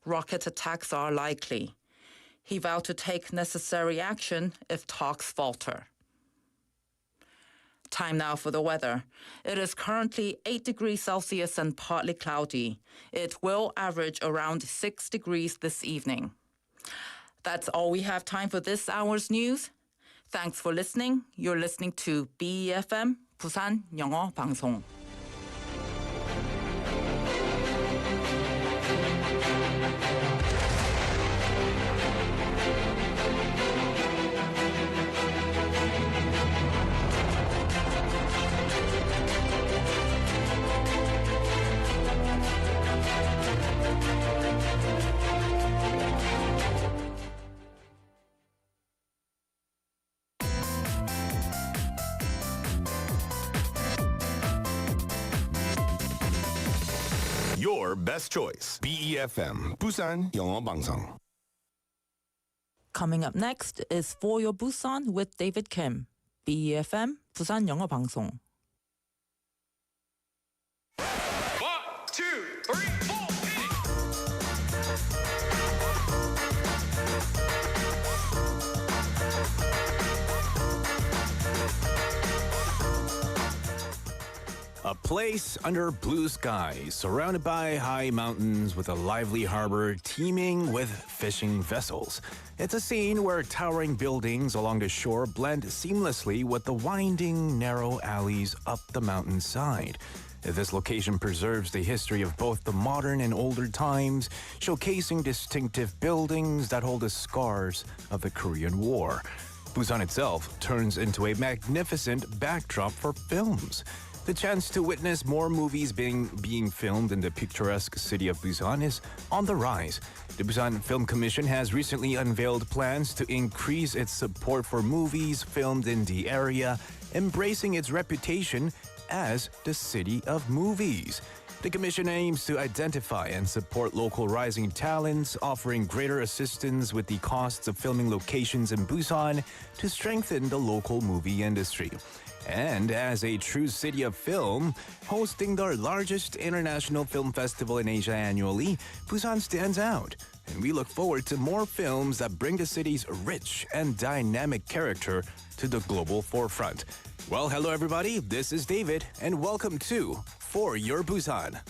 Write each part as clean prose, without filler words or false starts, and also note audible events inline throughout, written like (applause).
rocket attacks are likely. He vowed to take necessary action if talks falter. Time now for the weather. It is currently 8 degrees Celsius and partly cloudy. It will average around 6 degrees this evening. That's all we have time for this hour's news. Thanks for listening. You're listening to BEFM, 부산영어방송. Your best choice. BEFM, 부산영어방송. Coming up next is For Your Busan with David Kim. BEFM, 부산영어방송. 1, 2, 3, 4. A place under blue skies, surrounded by high mountains with a lively harbor teeming with fishing vessels. It's a scene where towering buildings along the shore blend seamlessly with the winding, narrow alleys up the mountainside. This location preserves the history of both the modern and older times, showcasing distinctive buildings that hold the scars of the Korean War. Busan itself turns into a magnificent backdrop for films. The chance to witness more movies being filmed in the picturesque city of Busan is on the rise. The Busan Film Commission has recently unveiled plans to increase its support for movies filmed in the area, embracing its reputation as the city of movies. The commission aims to identify and support local rising talents, offering greater assistance with the costs of filming locations in Busan to strengthen the local movie industry. And as a true city of film, hosting the largest international film festival in Asia annually, Busan stands out. And we look forward to more films that bring the city's rich and dynamic character to the global forefront. Well, hello everybody, this is David, and welcome to For Your Busan.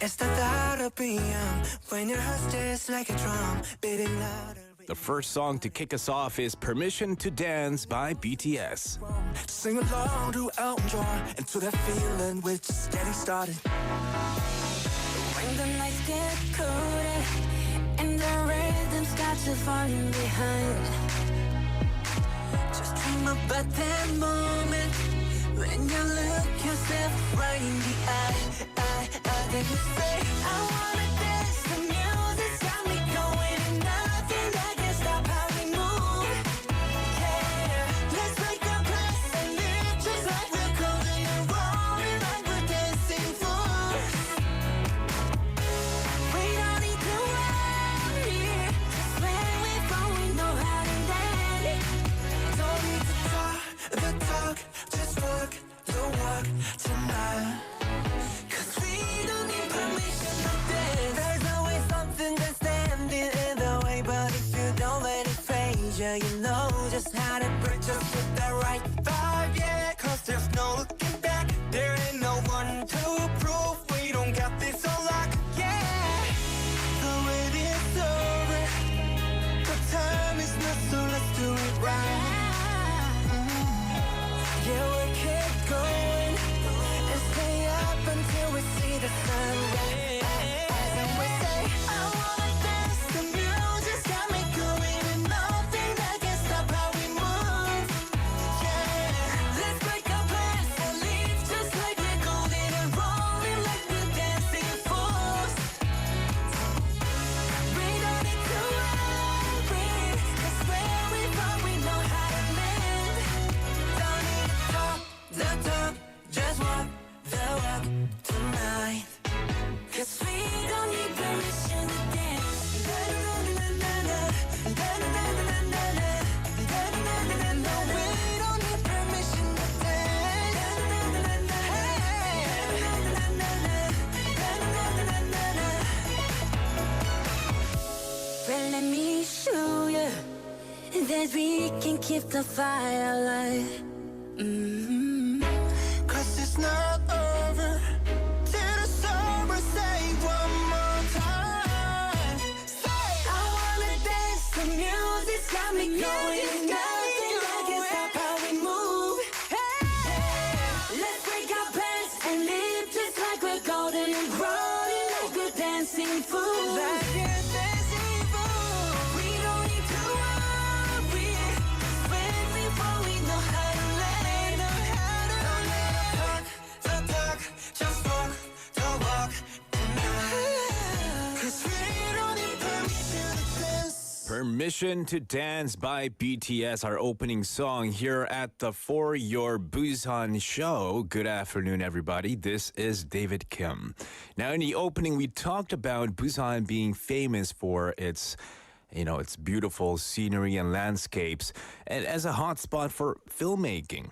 It's the thought of being young when your heart just like a drum beating louder. The first song to kick us off is Permission to Dance by BTS. Sing along to Elton John and to that feeling we're just getting started. When the nights get colder and the rhythm's got you falling behind, Just dream about that moment when you look yourself right in the eye. Then you say, I wanna dance, the music's got me going, and nothing that can stop how we move. Yeah, let's make a place and live just like we're golden and rolling like we're dancing fools. we don't need to worry, just when we fall we know how to dance. Don't need to talk the talk, just walk the walk tonight. You know just how to bridge us with that right vibe, yeah. Cause there's no looking back, there ain't no one to prove we don't got this on lock, yeah. The wait is over, the time is not, so let's do it right. Yeah, we keep going and stay keep the fire alight. Cause it's not over till the summer. Say one more time. Say I wanna dance, the music's got me going. Nothing can stop how we move. Let's break our pants and live just like we're golden and rolling like we're dancing fools. like a dancing fool. We don't need to worry, 'cause when we fall we know how to let it. Don't let them talk the talk, just walk the walk tonight. 'Cause we don't need permission to dance. Permission to Dance by BTS, our opening song here at the For Your Busan show. Good afternoon, everybody. This is David Kim. Now, in the opening, we talked about Busan being famous for its beautiful scenery and landscapes, and as a hotspot for filmmaking.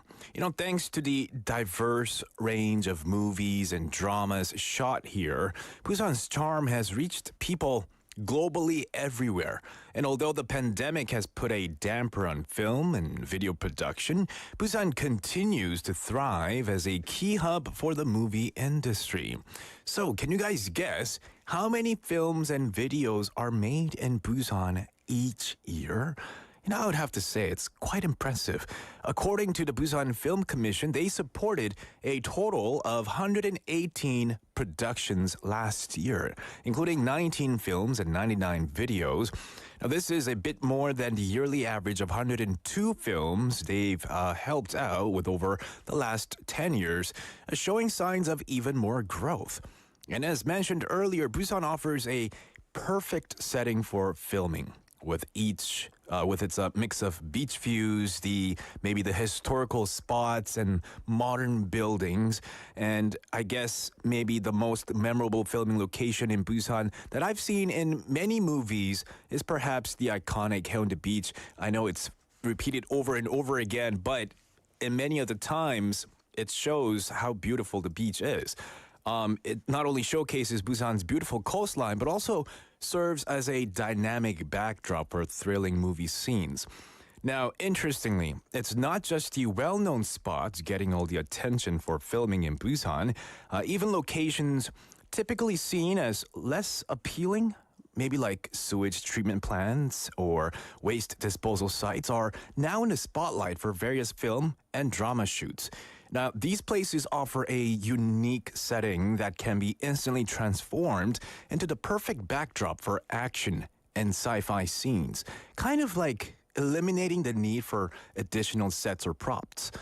Thanks to the diverse range of movies and dramas shot here, Busan's charm has reached people globally everywhere. And although the pandemic has put a damper on film and video production, Busan continues to thrive as a key hub for the movie industry. So, can you guys guess how many films and videos are made in Busan each year? I would have to say it's quite impressive. According to the Busan Film Commission, they supported a total of 118 productions last year, including 19 films and 99 videos. Now, this is a bit more than the yearly average of 102 films they've helped out with over the last 10 years, showing signs of even more growth. And as mentioned earlier, Busan offers a perfect setting for filming, with its mix of beach views, maybe the historical spots and modern buildings. And I guess maybe the most memorable filming location in Busan that I've seen in many movies is perhaps the iconic Haeundae Beach. I know it's repeated over and over again, but in many of the times, it shows how beautiful the beach is. It not only showcases Busan's beautiful coastline, but also serves as a dynamic backdrop for thrilling movie scenes. Now, interestingly, it's not just the well-known spots getting all the attention for filming in Busan. Even locations typically seen as less appealing, maybe like sewage treatment plants or waste disposal sites, are now in the spotlight for various film and drama shoots. Now, these places offer a unique setting that can be instantly transformed into the perfect backdrop for action and sci-fi scenes, kind of like eliminating the need for additional sets or props.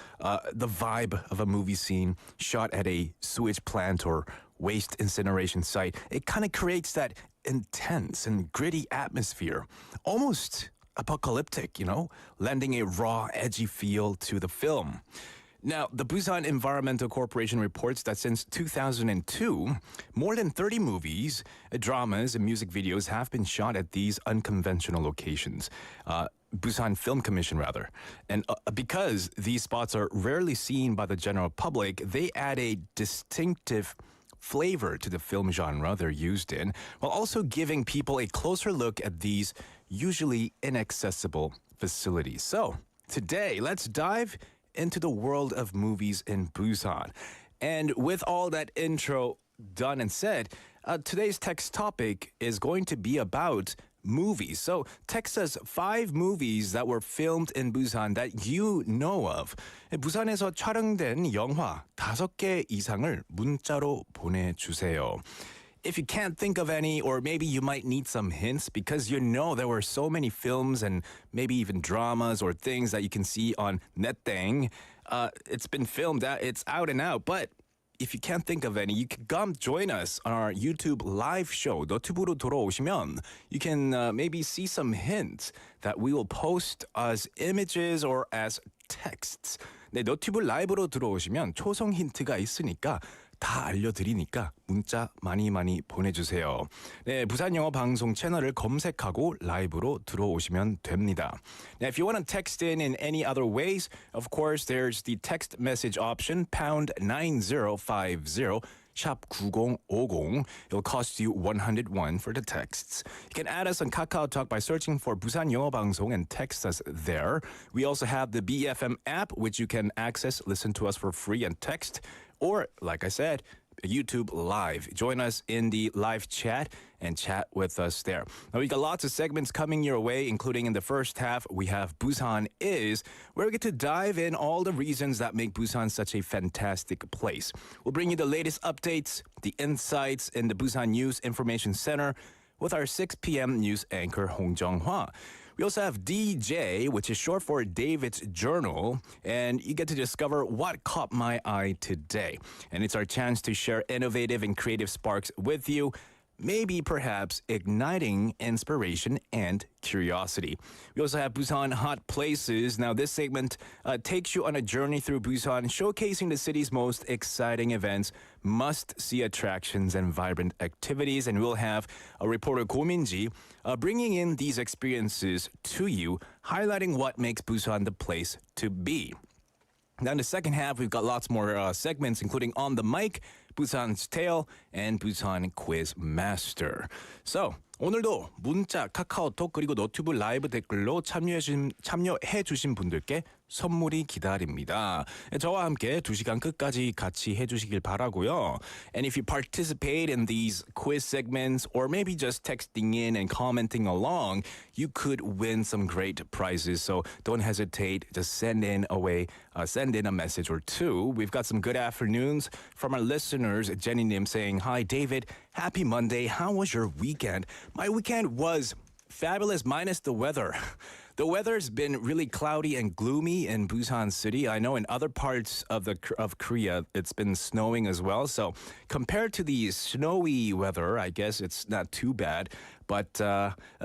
The vibe of a movie scene shot at a sewage plant or waste incineration site, it kind of creates that intense and gritty atmosphere, almost apocalyptic, lending a raw, edgy feel to the film. Now, the Busan Environmental Corporation reports that since 2002, more than 30 movies, dramas, and music videos have been shot at these unconventional locations. Busan Film Commission, rather. And because these spots are rarely seen by the general public, they add a distinctive flavor to the film genre they're used in, while also giving people a closer look at these usually inaccessible facilities. So, today, let's dive into the world of movies in Busan. And with all that intro done and said, today's text topic is going to be about movies. So text us 5 movies that were filmed in Busan that you know of. 부산에서 촬영된 영화 5개 이상을 문자로 보내주세요. If you can't think of any, or maybe you might need some hints because there were so many films and maybe even dramas or things that you can see on ㅅ. (silence) It's been filmed, it's out and out, but if you can't think of any, you can come join us on our YouTube live show. 너튜브로 돌아오시면 you can maybe see some hints that we will post as images or as texts. 네, 너튜브 라이브로 들어오시면 초성 힌트가 있으니까 다 알려드리니까 문자 많이 보내주세요. 네, 부산영어방송 채널을 검색하고 라이브로 들어오시면 됩니다. Now, if you want to text in any other ways, of course, there's the text message option, pound 9050. 샵 9050. It'll cost you 101 for the texts. You can add us on 카카오톡 by searching for 부산영어방송 and text us there. We also have the BFM app, which you can access, listen to us for free and text. Or, like I said, YouTube Live. Join us in the live chat and chat with us there. Now, we got lots of segments coming your way, including in the first half, we have Busan Is, where we get to dive in all the reasons that make Busan such a fantastic place. We'll bring you the latest updates, the insights in the Busan News Information Center with our 6 p.m. news anchor, Hong Jung-hwa. We also have DJ, which is short for David's Journal, and you get to discover what caught my eye today. And it's our chance to share innovative and creative sparks with you, maybe perhaps igniting inspiration and curiosity. We also have Busan Hot Places. Now, this segment takes you on a journey through Busan, showcasing the city's most exciting events, must-see attractions, and vibrant activities. And we'll have a reporter, Ko Min-ji, bringing in these experiences to you, highlighting what makes Busan the place to be. Now, in the second half, we've got lots more segments, including On the Mic, Busan's Tale, and Busan Quiz Master. So, 오늘도 문자, 카카오톡, 그리고 너튜브 라이브 댓글로 참여해주신 분들께 선물이 기다립니다. 저와 함께 2시간 끝까지 같이 해주시길 바라고요. And if you participate in these quiz segments or maybe just texting in and commenting along, you could win some great prizes. So don't hesitate. Just send in a message or two. We've got some good afternoons from our listeners. Jenny Nim saying, "Hi, David. Happy Monday. How was your weekend?" My weekend was fabulous minus the weather. The weather's been really cloudy and gloomy in Busan City. I know in other parts of Korea, it's been snowing as well. So compared to the snowy weather, I guess it's not too bad. But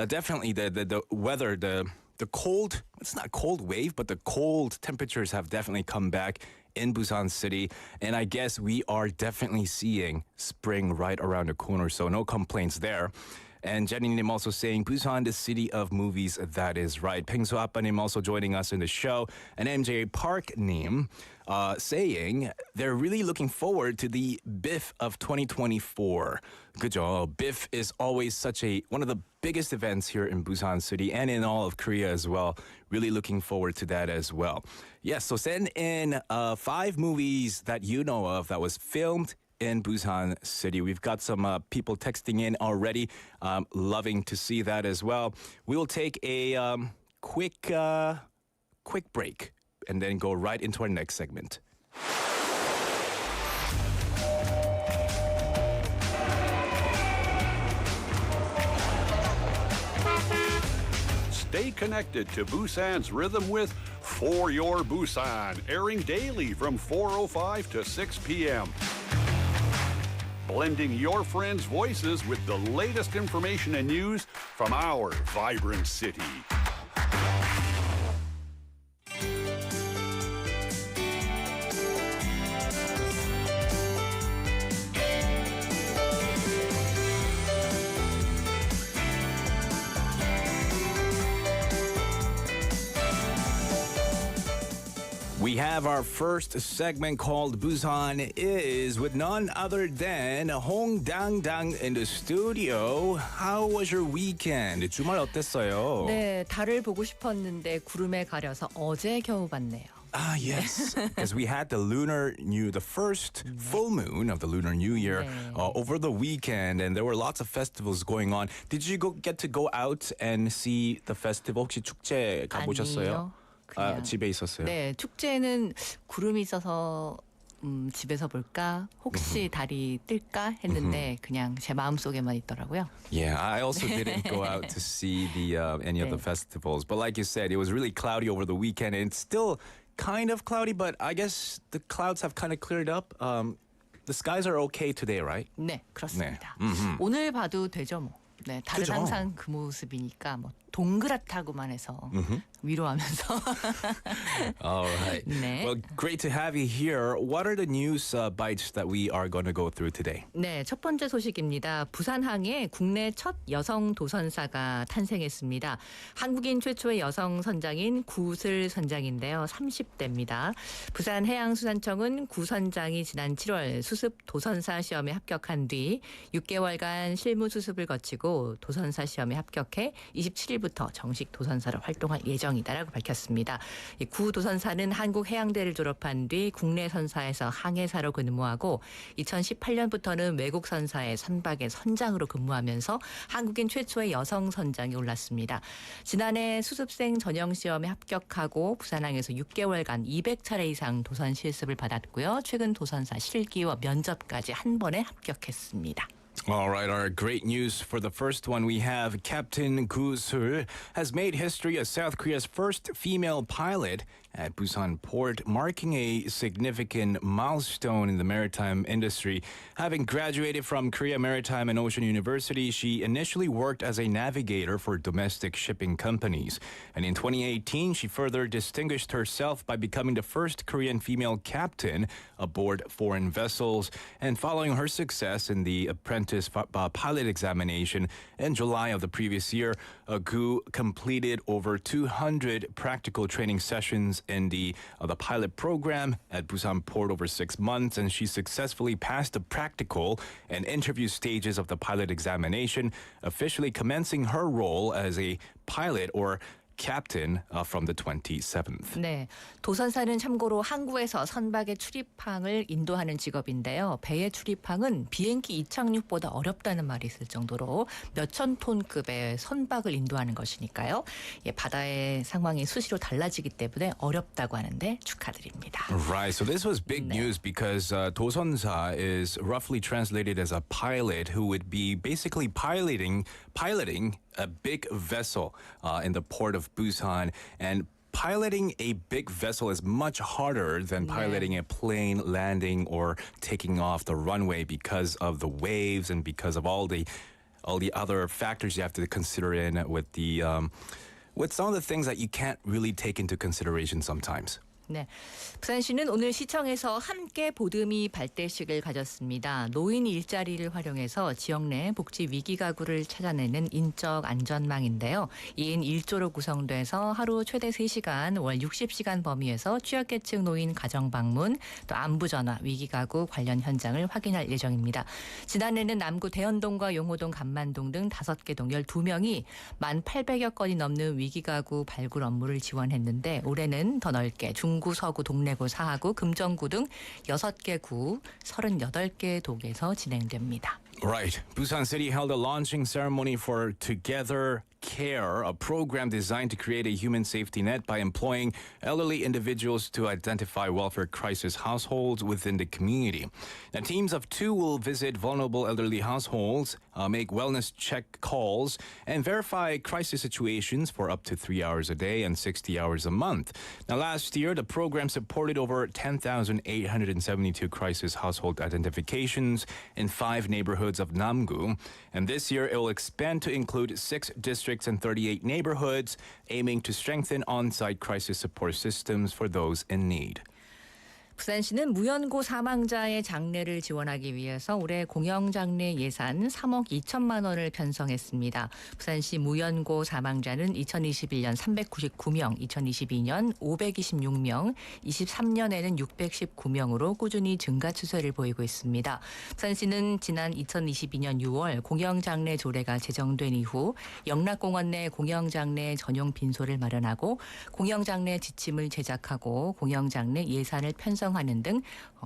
definitely the weather, the cold, it's not cold wave, but the cold temperatures have definitely come back in Busan City. And I guess we are definitely seeing spring right around the corner. So no complaints there. And Jenny Nim also saying, Busan, the city of movies. That is right. Pengsu Appa Nim also joining us in the show. And MJ Park Nim saying they're really looking forward to the BIF of 2024. 그죠? BIF is always one of the biggest events here in Busan City and in all of Korea as well. Really looking forward to that as well. Yes, so send in 5 movies that you know of that was filmed in Busan City. We've got some people texting in already. Loving to see that as well. We will take a quick break and then go right into our next segment. Stay connected to Busan's rhythm with For Your Busan, airing daily from 4:05 to 6 p.m. Blending your friends' voices with the latest information and news from our vibrant city. We have our first segment called Busan Is with none other than Hong Dang in the studio. How was your weekend? 주말 어땠어요? 네, 달을 보고 싶었는데 구름에 가려서 어제 겨우 봤네요. Ah, yes. Because we had the first full moon of the Lunar New Year over the weekend, and there were lots of festivals going on. Did you get to go out and see the festival? 혹시 축제 가보셨어요? 아니요. 그냥, 집에 있었어요? 네, 축제는 구름이 있어서 집에서 볼까? 혹시 달이 뜰까? 했는데 그냥 제 마음속에만 있더라고요. Yeah, I also didn't go out to see any of the festivals. But like you said, it was really cloudy over the weekend, and it's still kind of cloudy, but I guess the clouds have kind of cleared up. The skies are okay today, right? 네, 그렇습니다. 네. 오늘 봐도 되죠, 뭐. 네, 달은 그죠? 항상 그 모습이니까 뭐 동그랗다고만 해서 위로하면서. All right. 네. Well, great to have you here. What are the news bites that we are going to go through today? 네, 첫 번째 소식입니다. 부산항에 국내 첫 여성 도선사가 탄생했습니다. 한국인 최초의 여성 선장인 구슬 선장인데요. 30대입니다. 부산해양수산청은 구 선장이 지난 7월 수습 도선사 시험에 합격한 뒤 6개월간 실무 수습을 거치고 도선사 시험에 합격해 27일부터 정식 도선사로 활동할 예정이다라고 밝혔습니다. 이 구 도선사는 한국해양대를 졸업한 뒤 국내 선사에서 항해사로 근무하고 2018년부터는 외국 선사의 선박의 선장으로 근무하면서 한국인 최초의 여성 선장에 올랐습니다. 지난해 수습생 전형 시험에 합격하고 부산항에서 6개월간 200차례 이상 도선 실습을 받았고요. 최근 도선사 실기와 면접까지 한 번에 합격했습니다. All right, our great news for the first one we have Captain Gu Sul has made history as South Korea's first female pilot at Busan Port, marking a significant milestone in the maritime industry. Having graduated from Korea Maritime and Ocean University, she initially worked as a navigator for domestic shipping companies. And in 2018, she further distinguished herself by becoming the first Korean female captain aboard foreign vessels. And following her success in the apprentice pilot examination in July of the previous year, Gu completed over 200 practical training sessions in the pilot program at Busan Port over 6 months, and she successfully passed the practical and interview stages of the pilot examination, officially commencing her role as a pilot or captain from the 27th. 네, 도선사는 참고로 항구에서 선박의 출입항을 인도하는 직업인데요. 배의 출입항은 비행기 이착륙보다 어렵다는 말이 있을 정도로 몇천 톤급의 선박을 인도하는 것이니까요. 예, 바다의 상황이 수시로 달라지기 때문에 어렵다고 하는데 축하드립니다. Right, so this was big news because 도선사 is roughly translated as a pilot who would be basically piloting a big vessel in the port of Busan, and piloting a big vessel is much harder than piloting a plane landing or taking off the runway because of the waves and because of all the other factors you have to consider in with some of the things that you can't really take into consideration sometimes. 네, 부산시는 오늘 시청에서 함께 보듬이 발대식을 가졌습니다. 노인 일자리를 활용해서 지역 내 복지 위기 가구를 찾아내는 인적 안전망인데요. 2인 1조로 구성돼서 하루 최대 3시간, 월 60시간 범위에서 취약계층 노인 가정 방문, 또 안부 전화, 위기 가구 관련 현장을 확인할 예정입니다. 지난해는 남구 대연동과 용호동, 감만동 등 5개 동 12명이 1,800여 건이 넘는 위기 가구 발굴 업무를 지원했는데 올해는 더 넓게 중구, 서구, 동래구, 사하구, 금정구 등 6개 구 38개 동에서 진행됩니다. Right. Busan City held a launching ceremony for Together Care, a program designed to create a human safety net by employing elderly individuals to identify welfare crisis households within the community. Now, teams of 2 will visit vulnerable elderly households, make wellness check calls, and verify crisis situations for up to 3 hours a day and 60 hours a month. Now, last year, the program supported over 10,872 crisis household identifications in 5 neighborhoods of Namgu. And this year, it will expand to include 6 districts and 38 neighborhoods, aiming to strengthen on-site crisis support systems for those in need. 부산시는 무연고 사망자의 장례를 지원하기 위해서 올해 공영장례 예산 3억 2천만 원을 편성했습니다. 부산시 무연고 사망자는 2021년 399명, 2022년 526명, 23년에는 619명으로 꾸준히 증가 추세를 보이고 있습니다. 부산시는 지난 2022년 6월 공영장례 조례가 제정된 이후 영락공원 내 공영장례 전용 빈소를 마련하고 공영장례 지침을 제작하고 공영장례 예산을 편성하는 등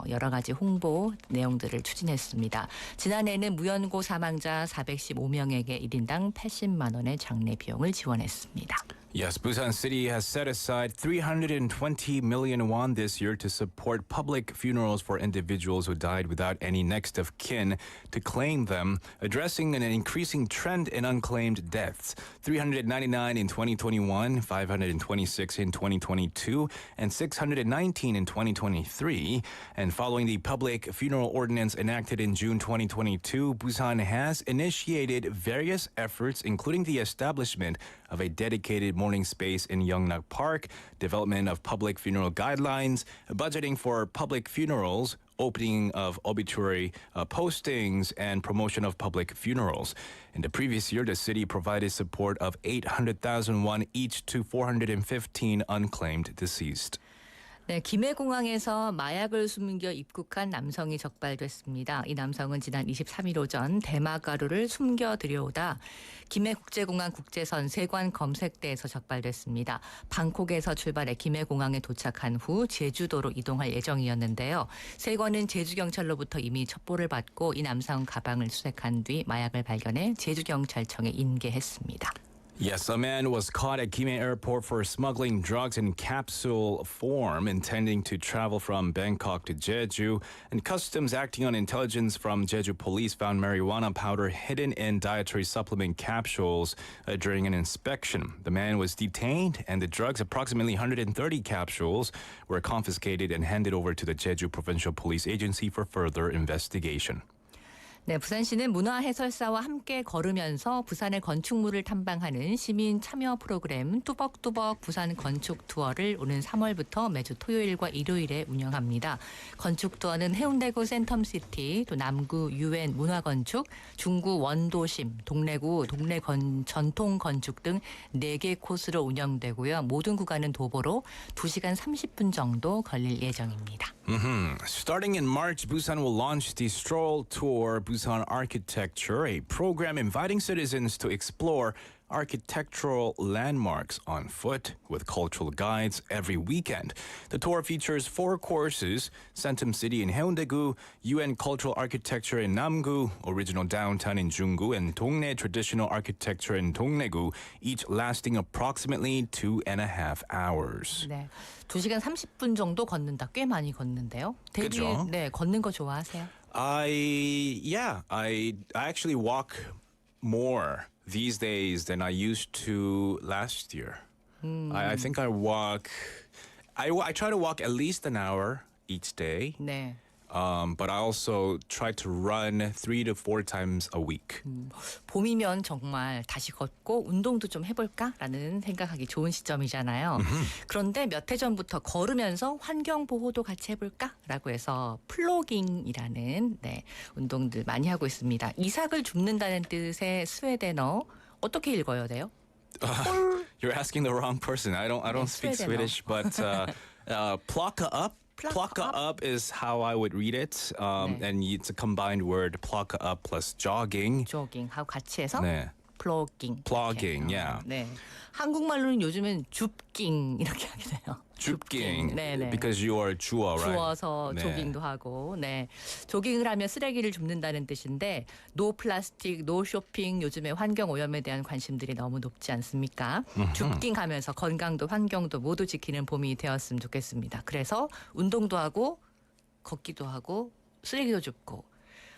여러 가지 홍보 내용들을 추진했습니다. 지난해에는 무연고 사망자 415명에게 1인당 80만 원의 장례 비용을 지원했습니다. Yes, Busan City has set aside 320 million won this year to support public funerals for individuals who died without any next of kin to claim them, addressing an increasing trend in unclaimed deaths. 399 in 2021, 526 in 2022, and 619 in 2023. And following the public funeral ordinance enacted in June 2022, Busan has initiated various efforts, including the establishment of a dedicated mourning space in Yeongnak Park, development of public funeral guidelines, budgeting for public funerals, opening of obituary postings, and promotion of public funerals. In the previous year, the city provided support of 800,000 won each to 415 unclaimed deceased. 네, 김해공항에서 마약을 숨겨 입국한 남성이 적발됐습니다. 이 남성은 지난 23일 오전 대마가루를 숨겨 들여오다 김해국제공항 국제선 세관 검색대에서 적발됐습니다. 방콕에서 출발해 김해공항에 도착한 후 제주도로 이동할 예정이었는데요. 세관은 제주경찰로부터 이미 첩보를 받고 이 남성 가방을 수색한 뒤 마약을 발견해 제주경찰청에 인계했습니다. Yes, a man was caught at Gimhae Airport for smuggling drugs in capsule form, intending to travel from Bangkok to Jeju. And customs acting on intelligence from Jeju police found marijuana powder hidden in dietary supplement capsules during an inspection. The man was detained, and the drugs, approximately 130 capsules, were confiscated and handed over to the Jeju Provincial Police Agency for further investigation. 네, 부산시는 문화해설사와 함께 걸으면서 부산의 건축물을 탐방하는 시민 참여 프로그램 뚜벅뚜벅 부산 건축 투어를 오는 3월부터 매주 토요일과 일요일에 운영합니다. 건축 투어는 해운대구 센텀시티, 또 남구 유엔 문화건축, 중구 원도심, 동래구 동래 전통 건축 등 4개 코스로 운영되고요. 모든 구간은 도보로 2시간 30분 정도 걸릴 예정입니다. Starting in March, Busan will launch the Stroll Tour Busan Architecture, a program inviting citizens to explore architectural landmarks on foot with cultural guides every weekend. The tour features 4 courses: Centum City in Haeundae-gu, UN Cultural Architecture in Namgu, Original Downtown in Junggu, and Dongnae Traditional Architecture in Dongnae-gu, each lasting approximately 2.5 hours. 네, 2시간 30분 정도 걷는다. 꽤 많이 걷는데요. 그죠? 네, 걷는 거 좋아하세요? I actually walk more these days than I used to last year. I think I walk. I try to walk at least an hour each day. 네. But I also try to run 3 to 4 times a week. 봄이면 정말 다시 걷고 운동도 좀 해볼까라는 생각하기 좋은 시점이잖아요. 그런데 몇 해 전부터 걸으면서 환경보호도 같이 해볼까라고 해서 플로깅이라는 운동들 많이 하고 있습니다. 이삭을 줍는다는 뜻의 스웨덴어 어떻게 읽어야 돼요? You're asking the wrong person. I don't speak Swedish, but plocka up. Plocka up is how I would read it, and it's a combined word. Plocka up plus jogging. 조깅하고 같이 해서 네. 플로깅. Plogging, yeah. 네. 한국말로는 요즘은 줍깅 이렇게 하게 돼요. 줍깅. 네네. Because you are 주어, right? 주워서 네. 조깅도 하고, 네. 조깅을 하면 쓰레기를 줍는다는 뜻인데, 노 플라스틱, 노 쇼핑, 요즘에 환경 오염에 대한 관심들이 너무 높지 않습니까? 줍깅하면서 건강도 환경도 모두 지키는 봄이 되었으면 좋겠습니다. 그래서 운동도 하고, 걷기도 하고, 쓰레기도 줍고,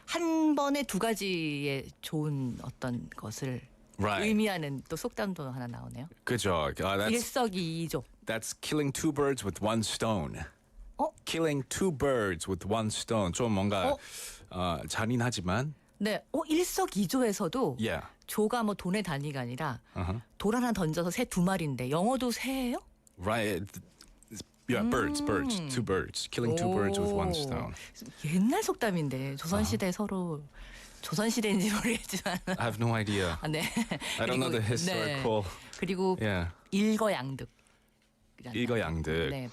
한 번에 2가지의 좋은 어떤 것을 Right. 의미하는 또 속담도 하나 나오네요. 그죠. 일석이조. That's killing 2 birds with 1 stone. Killing 2 birds with 1 stone. 좀 뭔가 잔인하지만. 네, 일석이조에서도 Yeah. 조가 뭐 돈의 단위가 아니라 돌 하나 던져서 새 2마리인데 영어도 새예요? Right. Yeah, birds. 2 birds. Killing 2 birds with 1 stone. 옛날 속담인데 조선시대 서로 조선시대인지 모르겠지만 I have no idea. 네. I don't know the historical. 그리고 Yeah. 일거양득. 일거양득. 네.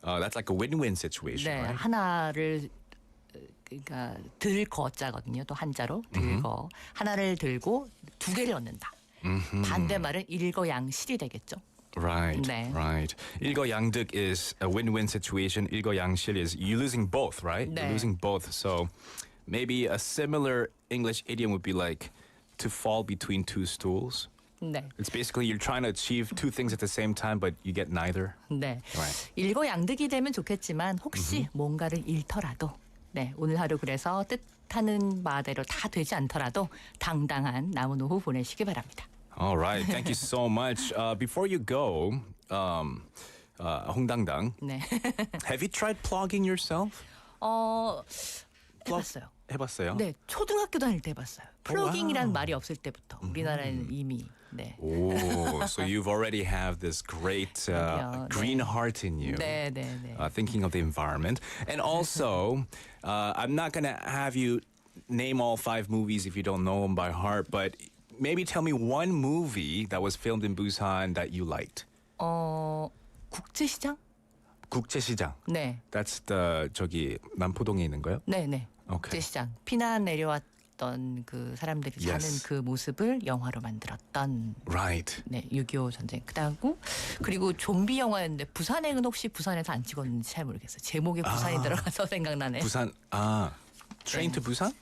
That's like a win-win situation, 네, right? 하나를 그러니까 들거자거든요. 또 한자로 들거. 하나를 들고 2개를 얻는다. 반대말은 일거양실이 되겠죠. Right, 네. right. 일거양득 is a win-win situation. 일거양실 is you're losing both, right? 네. You're losing both. So maybe a similar English idiom would be like to fall between 2 stools. 네. It's basically you're trying to achieve two things at the same time, but you get neither. 네. Right. 일거양득이 되면 좋겠지만 혹시 뭔가를 잃더라도 네, 오늘 하루 그래서 뜻하는 바대로 다 되지 않더라도 당당한 남은 오후 보내시기 바랍니다. All right. Thank you so much. Before you go, 홍당당. 네. Have you tried plugging yourself? 해봤어요. 해봤어요? 네, 초등학교 다닐 때 해봤어요. 플러깅이라는 wow. 말이 없을 때부터 우리나라에는 이미 네. Oh, so you've already have this great green heart in you. 네, 네, 네. Thinking of the environment. And also, I'm not going to have you name all 5 movies if you don't know them by heart, but maybe tell me one movie that was filmed in Busan that you liked. 국제시장? 국제시장. 네. That's the 저기 남포동에 있는 거요? 네, 네. Okay. 국제시장. 피난 내려왔던 그 사람들이 사는 Yes. 그 모습을 영화로 만들었던 Right. 네, 6.25 전쟁. 그리고 좀비 영화였는데 부산행은 혹시 부산에서 안 찍었는지 잘 모르겠어요. 제목에 부산이 들어가서 생각나네. 부산 Train to Busan?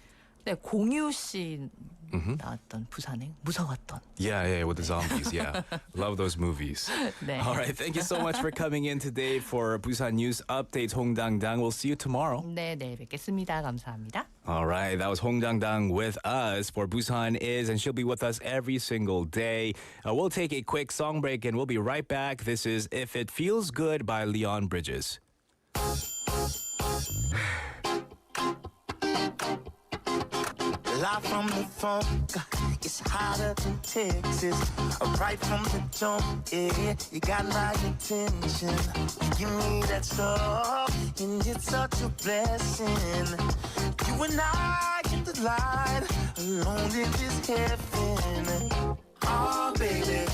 네, 공유 씨 나왔던 부산행 무서웠던. Yeah, with the zombies. Yeah, love those movies. 네. All right, thank you so much for coming in today for Busan News Updates. 홍당당. We'll see you tomorrow. 네, 내일 뵙겠습니다. 감사합니다. All right, that was 홍당당 with us for Busan Is, and she'll be with us every single day. We'll take a quick song break, and we'll be right back. This is If It Feels Good by Leon Bridges. Live from the funk, it's hotter than Texas. Right from the jump, yeah, you got my attention. You give me that stuff, and it's such a blessing. You and I get the light, alone in this heaven. Oh, baby,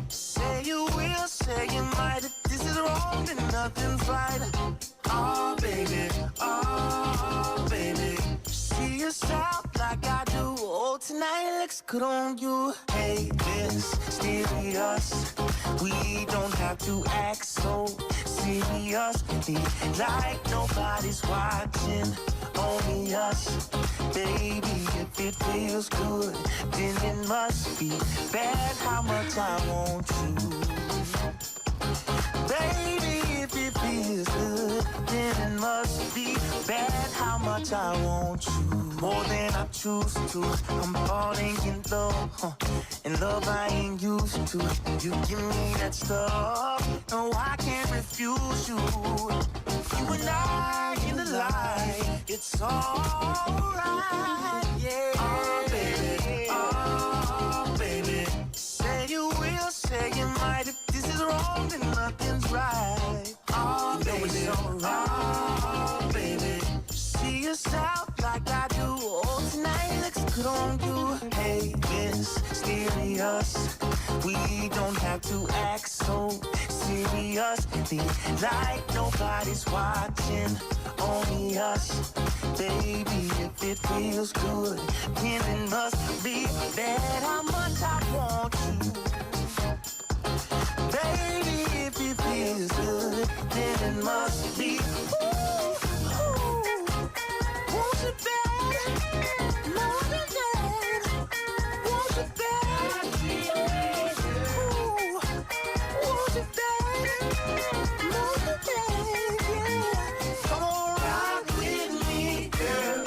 say you will, say you might. If this is wrong, then nothing's right. Oh, baby, see yourself like I do. Oh, tonight looks good on you. Hey, this serious. We don't have to act so seriously, like nobody's watching, only us. Baby, if it feels good, then it must be bad how much I want you. Baby, if it feels good, then it must be bad how much I want you. More than I choose to. I'm falling in love I ain't used to. You give me that stuff, no, I can't refuse you. You and I in the light, it's alright, yeah. Oh, baby, say you will, say you might. If this is wrong, then nothing's right. Oh, baby, oh, baby, see yourself like I do. Oh, tonight looks good on you. Hey, it's serious. We don't have to act so seriously, like nobody's watching, only us. Baby, if it feels good, then it must be bad how much I want you. Baby, if it feels good, then it must be. Want you bad, more than that. Want you bad, want you bad, more than that. Yeah. Come on, rock with me, girl.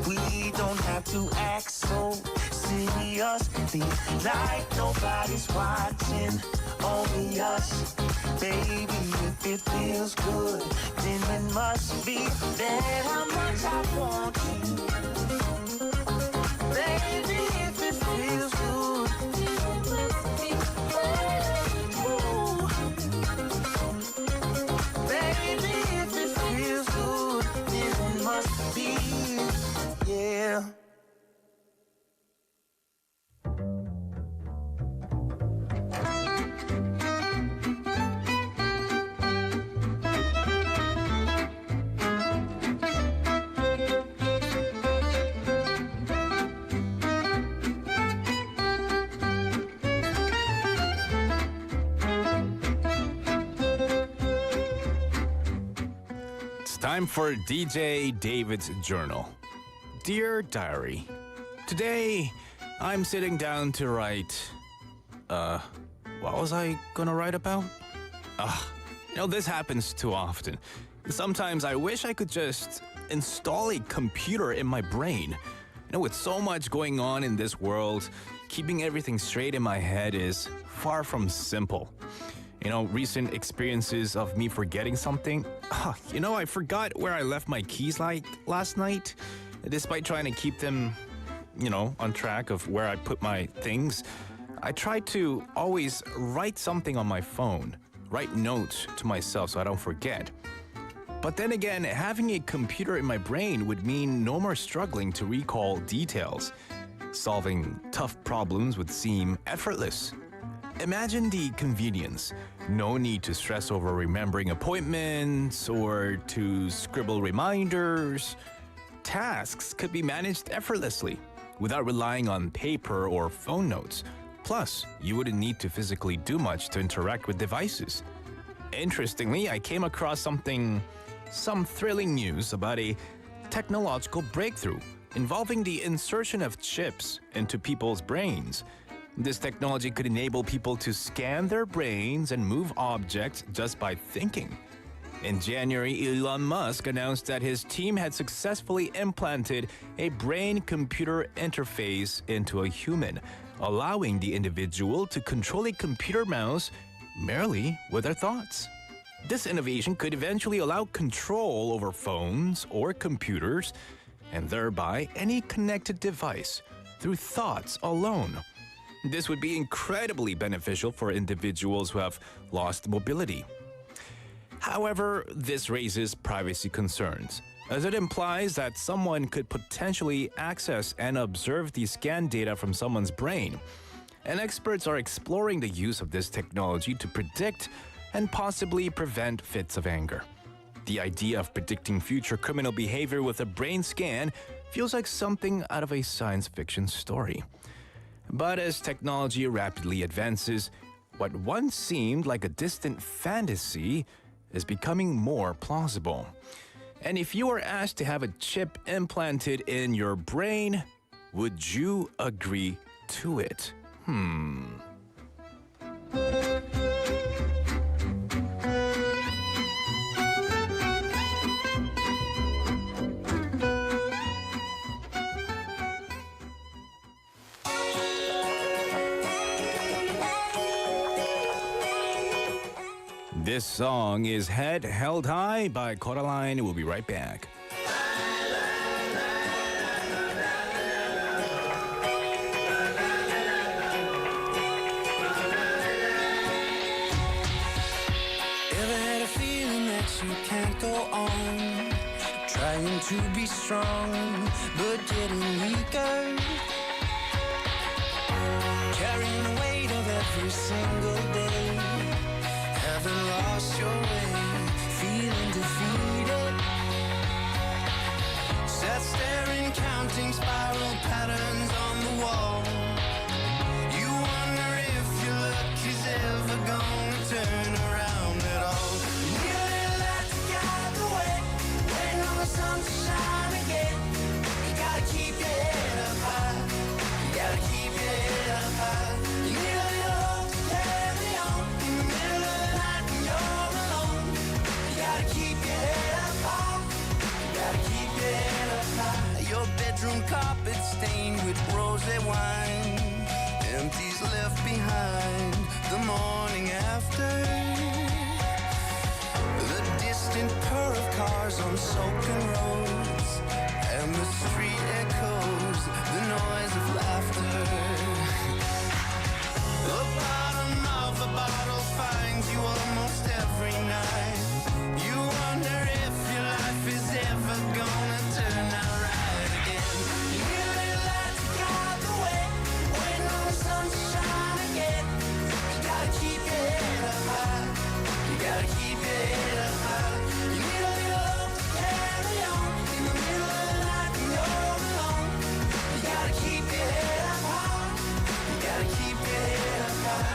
We don't have to act so seriously, like nobody's watching, only us. Baby, if it feels good, then it must be that how much I want you. Baby, if it feels good, then it must be ooh. Baby, if it feels good, then it must be, yeah. Time for DJ David's Journal. Dear Diary, today I'm sitting down to write... what was I gonna write about? This happens too often. Sometimes I wish I could just install a computer in my brain. With so much going on in this world, keeping everything straight in my head is far from simple. Recent experiences of me forgetting something. I forgot where I left my keys last night. Despite trying to keep them, on track of where I put my things, I try to always write something on my phone, write notes to myself so I don't forget. But then again, having a computer in my brain would mean no more struggling to recall details. Solving tough problems would seem effortless. Imagine the convenience. No need to stress over remembering appointments or to scribble reminders. Tasks could be managed effortlessly without relying on paper or phone notes. Plus, you wouldn't need to physically do much to interact with devices. Interestingly, I came across some thrilling news about a technological breakthrough involving the insertion of chips into people's brains. This technology could enable people to scan their brains and move objects just by thinking. In January, Elon Musk announced that his team had successfully implanted a brain-computer interface into a human, allowing the individual to control a computer mouse merely with their thoughts. This innovation could eventually allow control over phones or computers, and thereby any connected device, through thoughts alone. This would be incredibly beneficial for individuals who have lost mobility. However, this raises privacy concerns, as it implies that someone could potentially access and observe the scan data from someone's brain. And experts are exploring the use of this technology to predict and possibly prevent fits of anger. The idea of predicting future criminal behavior with a brain scan feels like something out of a science fiction story. But as technology rapidly advances, what once seemed like a distant fantasy is becoming more plausible. And if you were asked to have a chip implanted in your brain, would you agree to it? This song is Head Held High by Coraline. We'll be right back. Ever had a feeling that you can't go on, trying to be strong, but getting weaker, carrying the weight of every single day, haven't lost your way, feeling defeated, sat staring, counting spiral patterns on the wall. You wonder if your luck is ever gonna turn around at all. You really like to guide the way, waiting on the sun to shine again. You gotta keep your head up high, you gotta keep your head up high. You need a little hope to carry on in the middle of the night when you're alone. You gotta keep your head up high, you gotta keep your head up high. Your bedroom carpet stained with rosé wine, empties left behind the morning after. The distant purr of cars on soaking roads, and the street echoes the noise of laughter. The bottom of a bottle finds you almost every night. You wonder if your life is ever gonna turn out right again. You really like to guide the way, waiting on the sun to shine again. You gotta keep your head up high, you gotta keep your head up high. You need a little hope to carry on in the middle of the night when you're alone. You gotta keep your head up high, you gotta keep your head up high.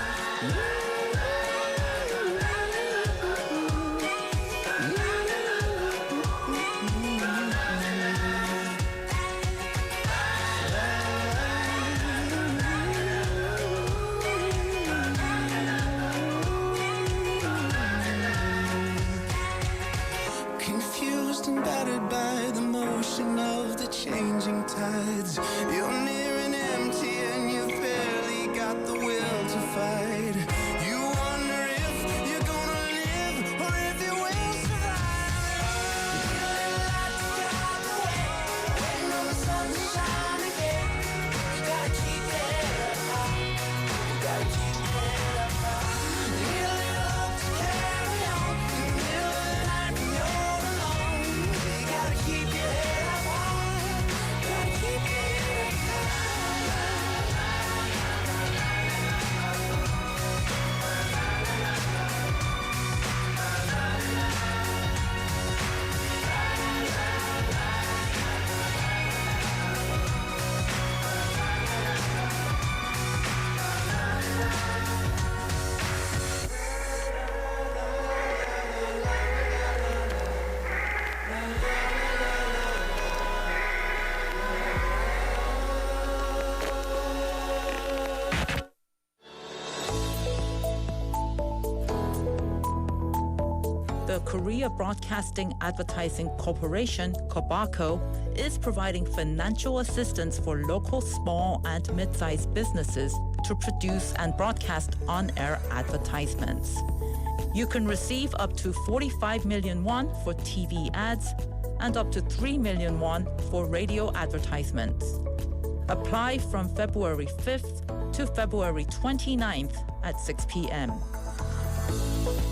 battered by the motion of the changing tides. You're near and empty and you've barely got the will to fight. You wonder if you're gonna live or if you will survive. You need a little light to guide the way, waiting on the sun to shine again. You gotta keep your head up high. You gotta keep your head up high. You need a little hope to carry on in the middle of the night when you're all alone. You gotta keep your head up high. You gotta keep your head up high. The Korea Broadcasting Advertising Corporation, KOBACO, is providing financial assistance for local small and mid-sized businesses to produce and broadcast on-air advertisements. You can receive up to 45 million won for TV ads and up to 3 million won for radio advertisements. Apply from February 5th to February 29th at 6 p.m.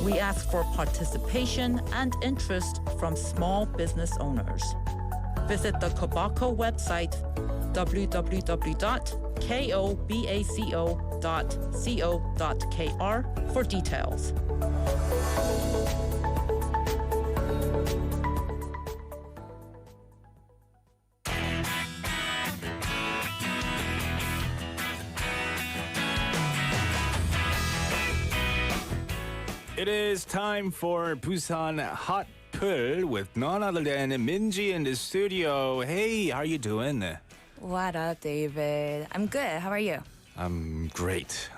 We ask for participation and interest from small business owners. Visit the KOBACO website www.kobaco.co.kr for details. It is time for Busan Hot Places with none other than Minji in the studio. Hey, how are you doing? What up, David? I'm good. How are you? I'm great.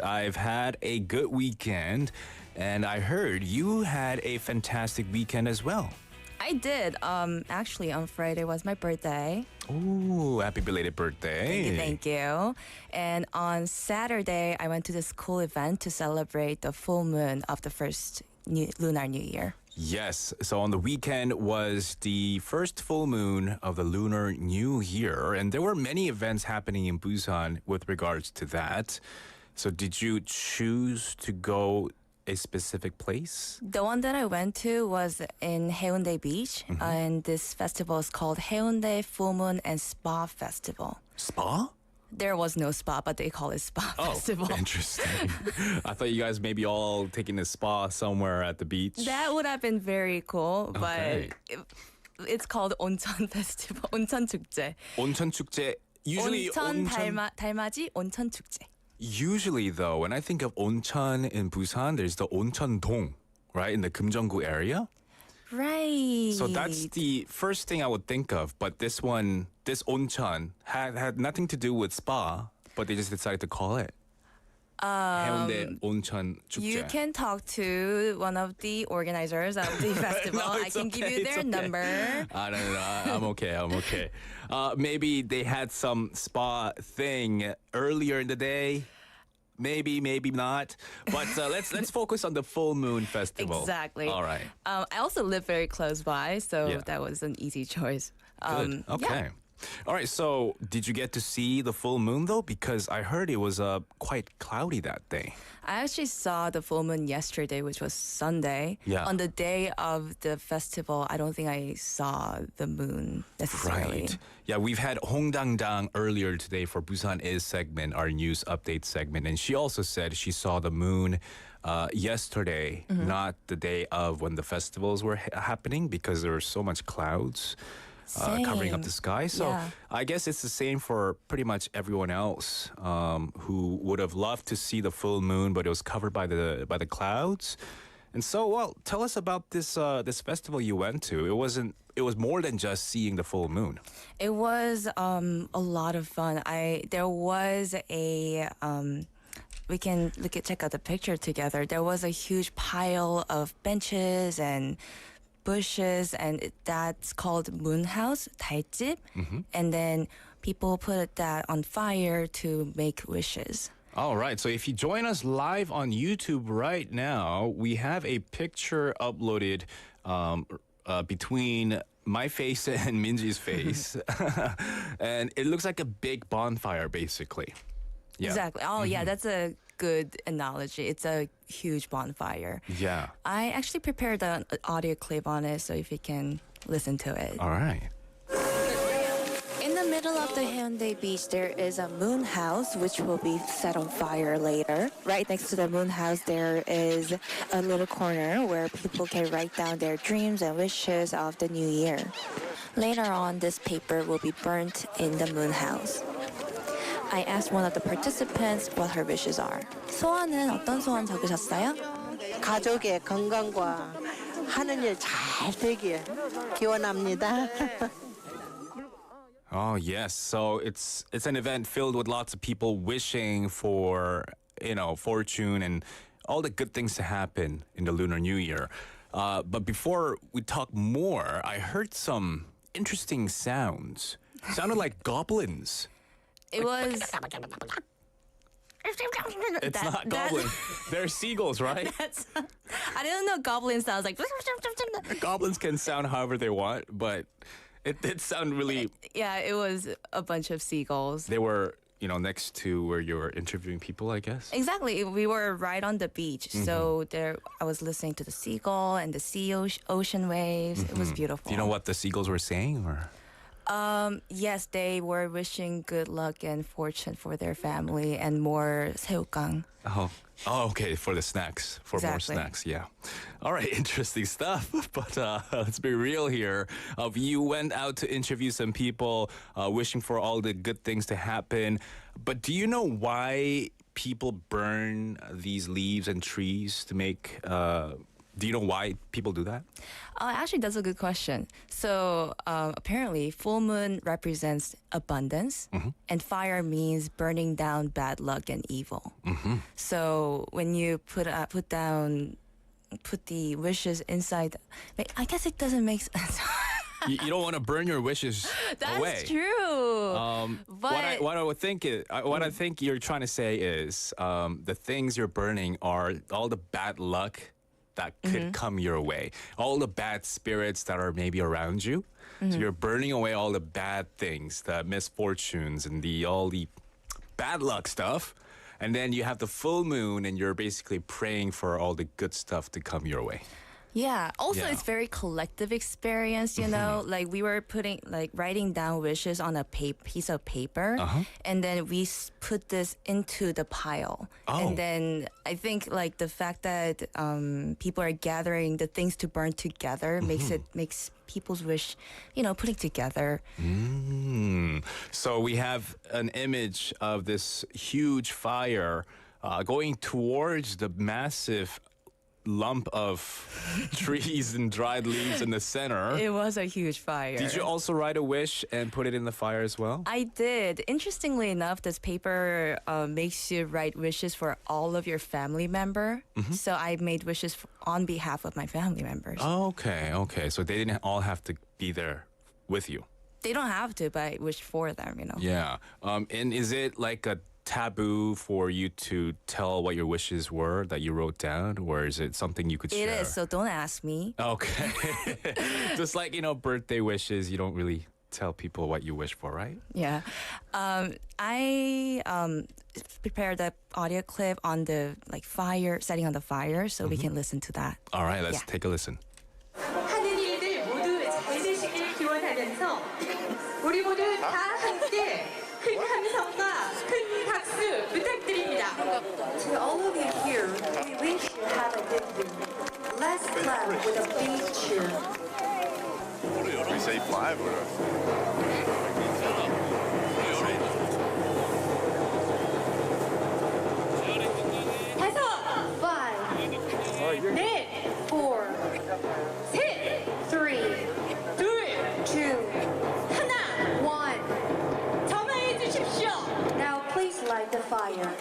I've had a good weekend, and I heard you had a fantastic weekend as well. I did. Actually, on Friday was my birthday. Ooh, happy belated birthday. Thank you. And on Saturday, I went to this cool event to celebrate the full moon of the first Lunar New Year. Yes. So on the weekend was the first full moon of the Lunar New Year, and there were many events happening in Busan with regards to that. So did you choose to go a specific place? The one that I went to was in Haeundae Beach, and this festival is called Haeundae Full Moon and Spa Festival. Spa? There was no spa, but they call it Spa Festival. Interesting. I thought you guys maybe all taking a spa somewhere at the beach. That would have been very cool, Okay. but it's called 온천 Festival, 온천축제. 온천축제. Usually 달맞이 온천축제. Usually though, when I think of 온천 in Busan, there's the 온천동, right, in the Kimjeonggu area. Right. So that's the first thing I would think of. But this 온천 had nothing to do with spa, but they just decided to call it 해운대 온천 축제. You can talk to one of the organizers of the festival. I can give you their number. No, I'm okay. Maybe they had some spa thing earlier in the day. Maybe not. But let's focus on the full moon festival. Exactly. All right. I also live very close by, so Yeah. that was an easy choice. Good. Okay. Yeah. All right. So did you get to see the full moon though? Because I heard it was quite cloudy that day. I actually saw the full moon yesterday, which was Sunday. Yeah. On the day of the festival, I don't think I saw the moon necessarily. Right. Yeah, we've had Hong Dang earlier today for Busan Is segment, our news update segment, and she also said she saw the moon yesterday, not the day of when the festivals were happening, because there were so much clouds covering up the sky. So Yeah. I guess it's the same for pretty much everyone else who would have loved to see the full moon, but it was covered by the clouds. And so, well, tell us about this festival you went to. It was more than just seeing the full moon. It was a lot of fun. There was a we can check out the picture together. There was a huge pile of benches and bushes, and that's called moon house, 달집. And then people put that on fire to make wishes. All right, so if you join us live on YouTube right now, we have a picture uploaded between my face and Minji's face. And it looks like a big bonfire, basically. Yeah. Exactly. Oh, yeah, that's a good analogy. It's a huge bonfire. Yeah. I actually prepared an audio clip on it, so if you can listen to it. All right. In the middle of the Hyundai Beach, there is a moon house, which will be set on fire later. Right next to the moon house, there is a little corner where people can write down their dreams and wishes of the new year. Later on, this paper will be burnt in the moon house. I asked one of the participants what her wishes are. 소원은 어떤 소원 적으셨어요? 가족의 건강과 하는 일 잘 되길 기원합니다. Oh yes, so it's an event filled with lots of people wishing for, fortune and all the good things to happen in the Lunar New Year. But before we talk more, I heard some interesting sounds. Sounded like goblins. It was... It's not goblins. They're seagulls, right? I don't know goblin sounds like... Goblins can sound however they want, but it did sound really... Yeah, it was a bunch of seagulls. They were, next to where you were interviewing people, I guess? Exactly. We were right on the beach. So there, I was listening to the seagull and the ocean waves. It was beautiful. Do you know what the seagulls were saying? Or? Yes, they were wishing good luck and fortune for their family and more 새우깡. Oh, okay, for the snacks, for Exactly. more snacks, yeah. All right, interesting stuff. But let's be real here. You went out to interview some people, wishing for all the good things to happen. But do you know why people burn these leaves and trees to make... Do you know why people do that? Actually, that's a good question. So apparently, full moon represents abundance, and fire means burning down bad luck and evil. So when you put the wishes inside, I guess it doesn't make sense. You don't want to burn your wishes away. That's true. But what I think you're trying to say is the things you're burning are all the bad luck that could come your way. All the bad spirits that are maybe around you. So you're burning away all the bad things, the misfortunes and all the bad luck stuff. And then you have the full moon and you're basically praying for all the good stuff to come your way. Yeah. Also, Yeah. it's very collective experience, Like we were writing down wishes on a piece of paper, and then we put this into the pile. Oh. And then I think the fact that people are gathering the things to burn together makes people's wish, putting together. So we have an image of this huge fire going towards the massive lump of trees and dried leaves in the center. It was a huge fire. Did you also write a wish and put it in the fire as well? I did. Interestingly enough, this paper makes you write wishes for all of your family member. So I made wishes on behalf of my family members. Oh, okay. So they didn't all have to be there with you. They don't have to, but I wish for them, Yeah. And is it like a taboo for you to tell what your wishes were that you wrote down, or is it something you could share? It is, so don't ask me. Okay. Just like, birthday wishes, you don't really tell people what you wish for, right? Yeah. I prepared the audio clip on the fire, setting on the fire, so we can listen to that. All right, let's take a listen. 하는 일들 모두 잘 되시길 기원하면서 우리 모두 다 함께 큰 함성과 큰 박수 부탁드립니다. To all of you here, we wish you have a good year. Let's clap with a big cheer. We say 5 or... 다섯, 5, 넷, 4, 셋, 3, 둘, 2, 하나, 1. 점화해 주십시오. Now please light the fire.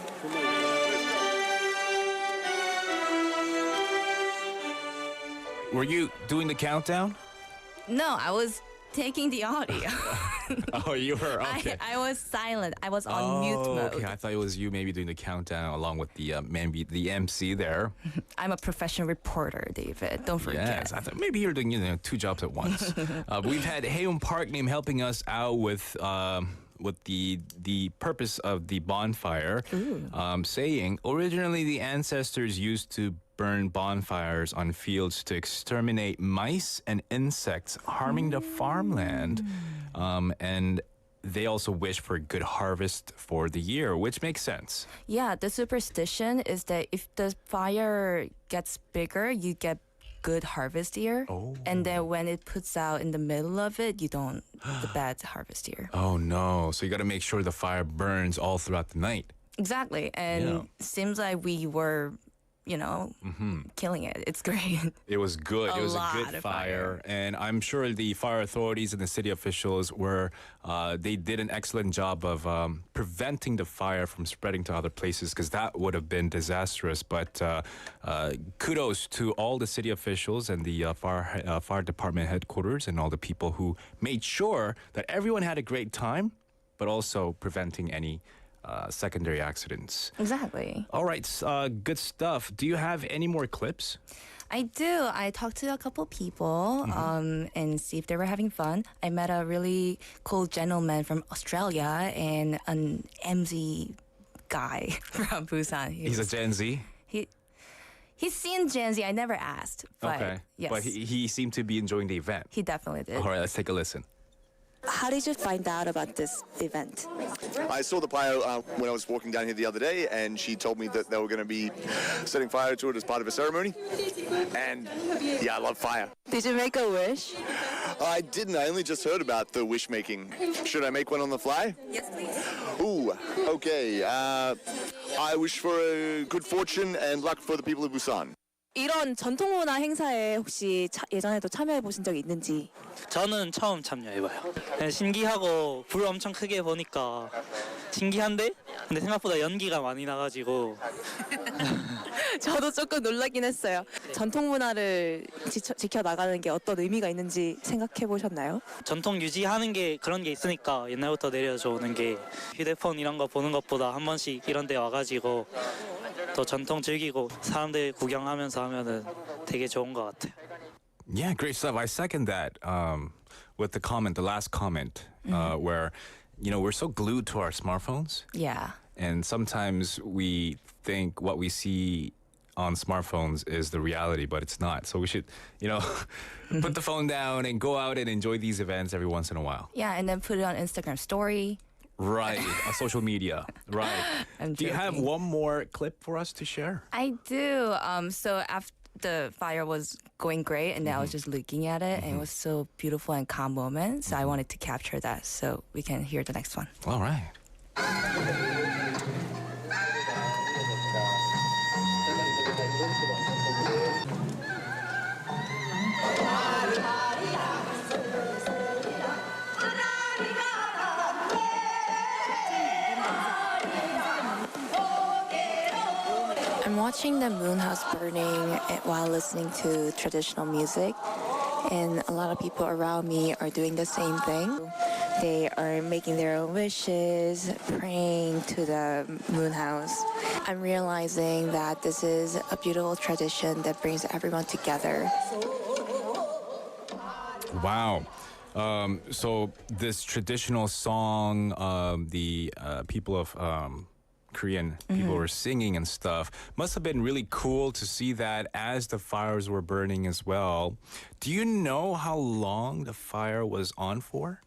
Were you doing the countdown? No, I was taking the audio. Oh, you were okay. I was silent. I was on mute mode. Okay, I thought it was you maybe doing the countdown along with the maybe the MC there. I'm a professional reporter, David. Don't forget. Yes, I thought maybe you're doing two jobs at once. We've had Haeun Park name helping us out with the purpose of the bonfire, saying originally the ancestors used to burn bonfires on fields to exterminate mice and insects harming the farmland, and they also wish for a good harvest for the year, which makes sense. Yeah, the superstition is that if the fire gets bigger, you get good harvest year. Oh. And then when it puts out in the middle of it, you don't the bad harvest year. Oh no, so you got to make sure the fire burns all throughout the night. Exactly. And seems like we were killing it. It's great. It was good. It was a lot good of fire. And I'm sure the fire authorities and the city officials they did an excellent job of preventing the fire from spreading to other places, because that would have been disastrous. But kudos to all the city officials and the fire department headquarters and all the people who made sure that everyone had a great time, but also preventing any secondary accidents. Exactly. All right, good stuff. Do you have any more clips? I do. I talked to a couple people and see if they were having fun. I met a really cool gentleman from Australia and an MZ guy from Busan. He's a Gen Z? He's seen Gen Z. I never asked. But Okay. yes. But he seemed to be enjoying the event. He definitely did. All right, let's take a listen. How did you find out about this event? I saw the player when I was walking down here the other day, and she told me that they were going to be setting fire to it as part of a ceremony. And yeah, I love fire. Did you make a wish? I didn't. I only just heard about the wish making. Should I make one on the fly? Yes, please. Ooh, okay. I wish for good fortune and luck for the people of Busan. 이런 전통문화 행사에 혹시 예전에도 참여해 보신 적이 있는지? 저는 처음 참여해봐요. 그냥 신기하고 불 엄청 크게 보니까 신기한데? 근데 생각보다 연기가 많이 나가지고 저도 조금 놀라긴 했어요. 전통 문화를 지켜나가는 게 어떤 의미가 있는지 생각해 보셨나요? 전통 유지하는 게 그런 게 있으니까 옛날부터 내려져 오는 게 휴대폰 이런 거 보는 것보다 한 번씩 이런 데 와가지고 또 전통 즐기고 사람들 구경하면서 하면은 되게 좋은 것 같아요. Yeah, great stuff. I second that with the last comment, where, we're so glued to our smartphones. Yeah. And sometimes we think what we see on smartphones is the reality, but it's not. So we should, put the phone down and go out and enjoy these events every once in a while. Yeah, and then put it on Instagram story. Right, on social media. Right. I'm Do you have joking. one more clip for us to share? I do. So after the fire was going great, and then I was just looking at it, and it was so beautiful and calm moment. So I wanted to capture that, so we can hear the next one. All right. I'm watching the moon house burning while listening to traditional music, and a lot of people around me are doing the same thing. They are making their own wishes, praying to the moon house. I'm realizing that this is a beautiful tradition that brings everyone together. Wow. So this traditional song, the people of Korean people were singing and stuff, must have been really cool to see that as the fires were burning as well. Do you know how long the fire was on for?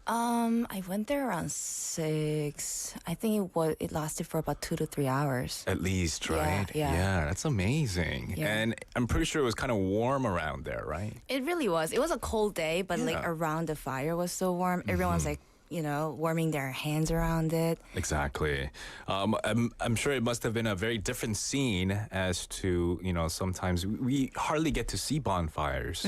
I went there around 6. I think it lasted for about 2 to 3 hours. At least, right? Yeah. That's amazing. Yeah. And I'm pretty sure it was kind of warm around there, right? It really was. It was a cold day, but like Yeah. around the fire was so warm. Everyone's like, warming their hands around it. Exactly. I'm sure it must have been a very different scene as to, sometimes we hardly get to see bonfires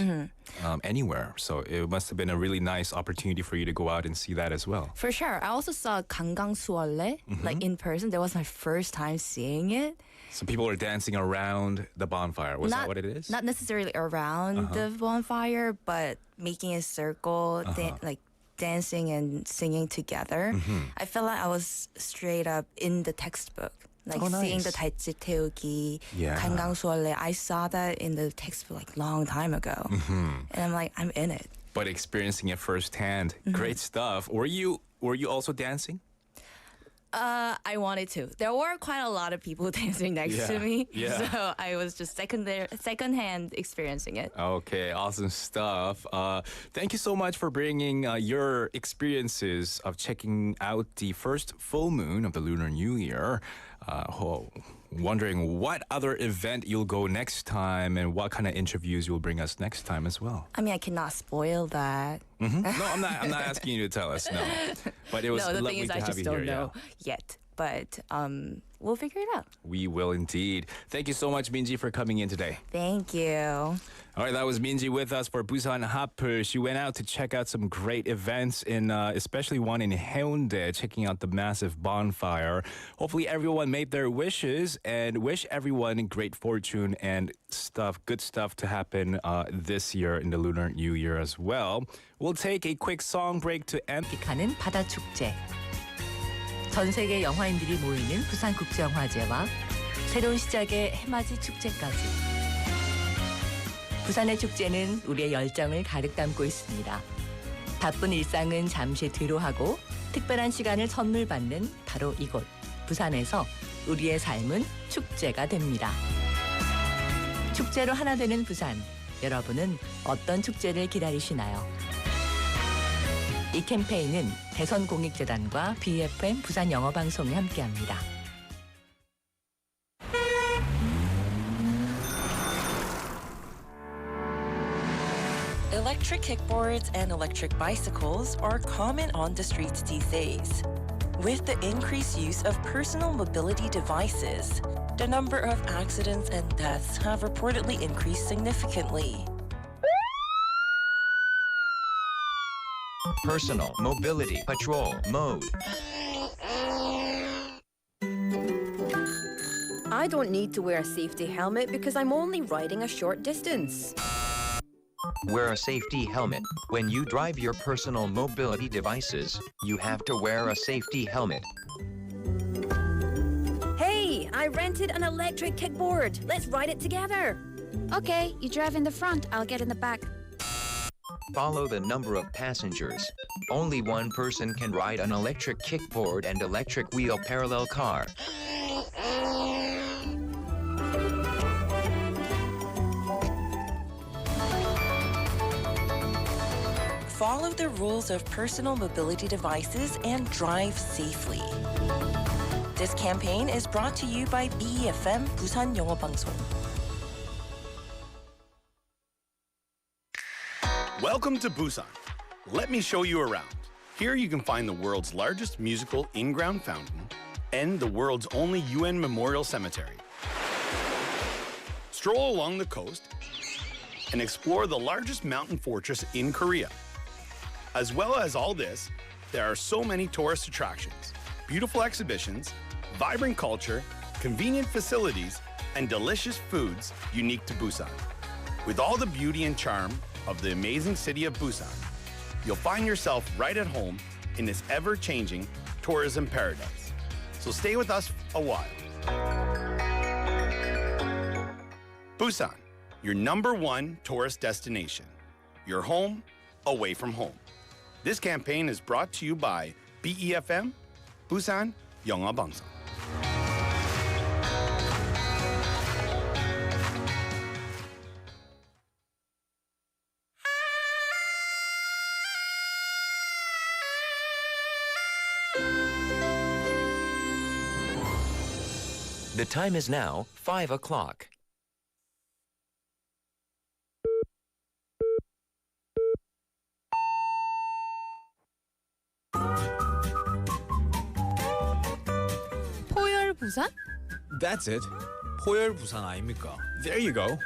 anywhere. So it must have been a really nice opportunity for you to go out and see that as well. For sure. I also saw 강강수월래 like in person. That was my first time seeing it. So people are dancing around the bonfire. Was that what it is? Not necessarily around the bonfire, but making a circle, like dancing and singing together. I felt like I was straight up in the textbook. Like seeing the 달맞이 태우기, 강강수월래. I saw that in the textbook like long time ago. And I'm like, I'm in it. But experiencing it firsthand. Great stuff. Were you also dancing? I wanted to. There were quite a lot of people dancing next to me. So I was just secondhand experiencing it. Okay, awesome stuff. Thank you so much for bringing your experiences of checking out the first full moon of the Lunar New Year. Wondering what other event you'll go next time and what kind of interviews you'll bring us next time as well. I mean, I cannot spoil that. No, I'm not asking you to tell us, no. But it was the lovely thing is, to I have just you don't here. know yet. But we'll figure it out. We will indeed. Thank you so much, Minji, for coming in today. Thank you. All right, that was Minji with us for Busan Hot Places. She went out to check out some great events, in especially one in Haeundae, checking out the massive bonfire. Hopefully everyone made their wishes, and wish everyone great fortune and good stuff to happen this year in the Lunar New Year as well. We'll take a quick song break to end. 하는 바다 축제. 전 세계 영화인들이 모이는 부산 국제영화제와 새로운 시작의 해맞이 축제까지. 부산의 축제는 우리의 열정을 가득 담고 있습니다. 바쁜 일상은 잠시 뒤로하고 특별한 시간을 선물 받는 바로 이곳 부산에서 우리의 삶은 축제가 됩니다. 축제로 하나 되는 부산. 여러분은 어떤 축제를 기다리시나요? 이 캠페인은 대선공익재단과 BFM 부산영어방송이 함께합니다. Electric kickboards and electric bicycles are common on the streets these days. With the increased use of personal mobility devices, the number of accidents and deaths have reportedly increased significantly. Personal Mobility Patrol Mode. I don't need to wear a safety helmet because I'm only riding a short distance. Wear a safety helmet. When you drive your personal mobility devices, you have to wear a safety helmet. Hey, I rented an electric kickboard. Let's ride it together. Okay, you drive in the front, I'll get in the back. Follow the number of passengers. Only one person can ride an electric kickboard and electric wheel parallel car. Follow the rules of personal mobility devices and drive safely. This campaign is brought to you by BFM 부산영어방송. Welcome to Busan. Let me show you around. Here you can find the world's largest musical in-ground fountain and the world's only UN memorial cemetery. Stroll along the coast and explore the largest mountain fortress in Korea. As well as all this, there are so many tourist attractions, beautiful exhibitions, vibrant culture, convenient facilities, and delicious foods unique to Busan. With all the beauty and charm of the amazing city of Busan, you'll find yourself right at home in this ever-changing tourism paradise. So stay with us a while. Busan, your #1 tourist destination. Your home, away from home. This campaign is brought to you by BEFM, Busan 영어방송. The time is now 5 o'clock. 포열 부산? That's it. 포열 부산 아닙니까? There you go.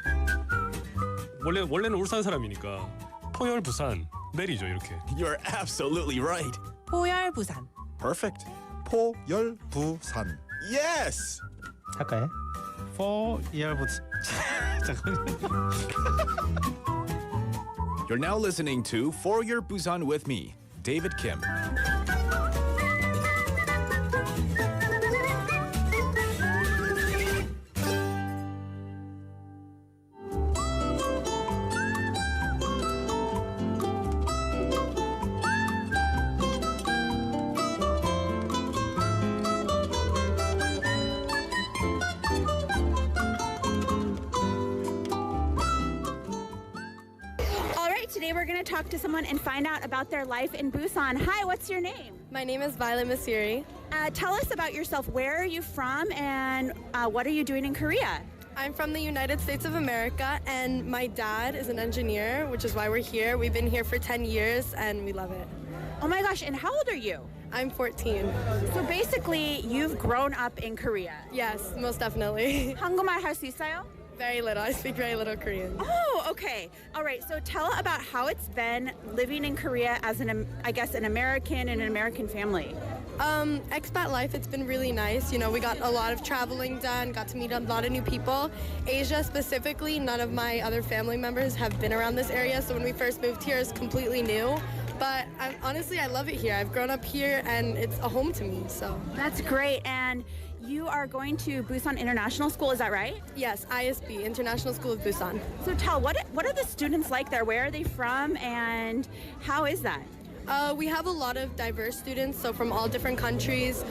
원래는 울산 사람이니까 포열 부산 내리죠 이렇게. You're absolutely right. 포열 부산. Perfect. 포열 부산. Yes. 할까요? 4year You're now listening to For Your Busan with me, David Kim. Today we're going to talk to someone and find out about their life in Busan. Hi, what's your name? My name is Violet Masiri. Tell us about yourself. Where are you from and what are you doing in Korea? I'm from the United States of America and my dad is an engineer, which is why we're here. We've been here for 10 years and we love it. Oh my gosh, and how old are you? I'm 14. So basically, you've grown up in Korea. Yes, most definitely. 한국말 할 수 있어요? Very little. I speak very little Korean. Oh, okay. All right. So tell about how it's been living in Korea as an American in an American family. Expat life, it's been really nice. You know, we got a lot of traveling done, got to meet a lot of new people. Asia specifically, none of my other family members have been around this area, so when we first moved here, it's completely new. But honestly, I love it here. I've grown up here and it's a home to me, so. That's great. And you are going to Busan International School, is that right? Yes, ISB, International School of Busan. So tell, what are the students like there? Where are they from and how is that? We have a lot of diverse students, so from all different countries.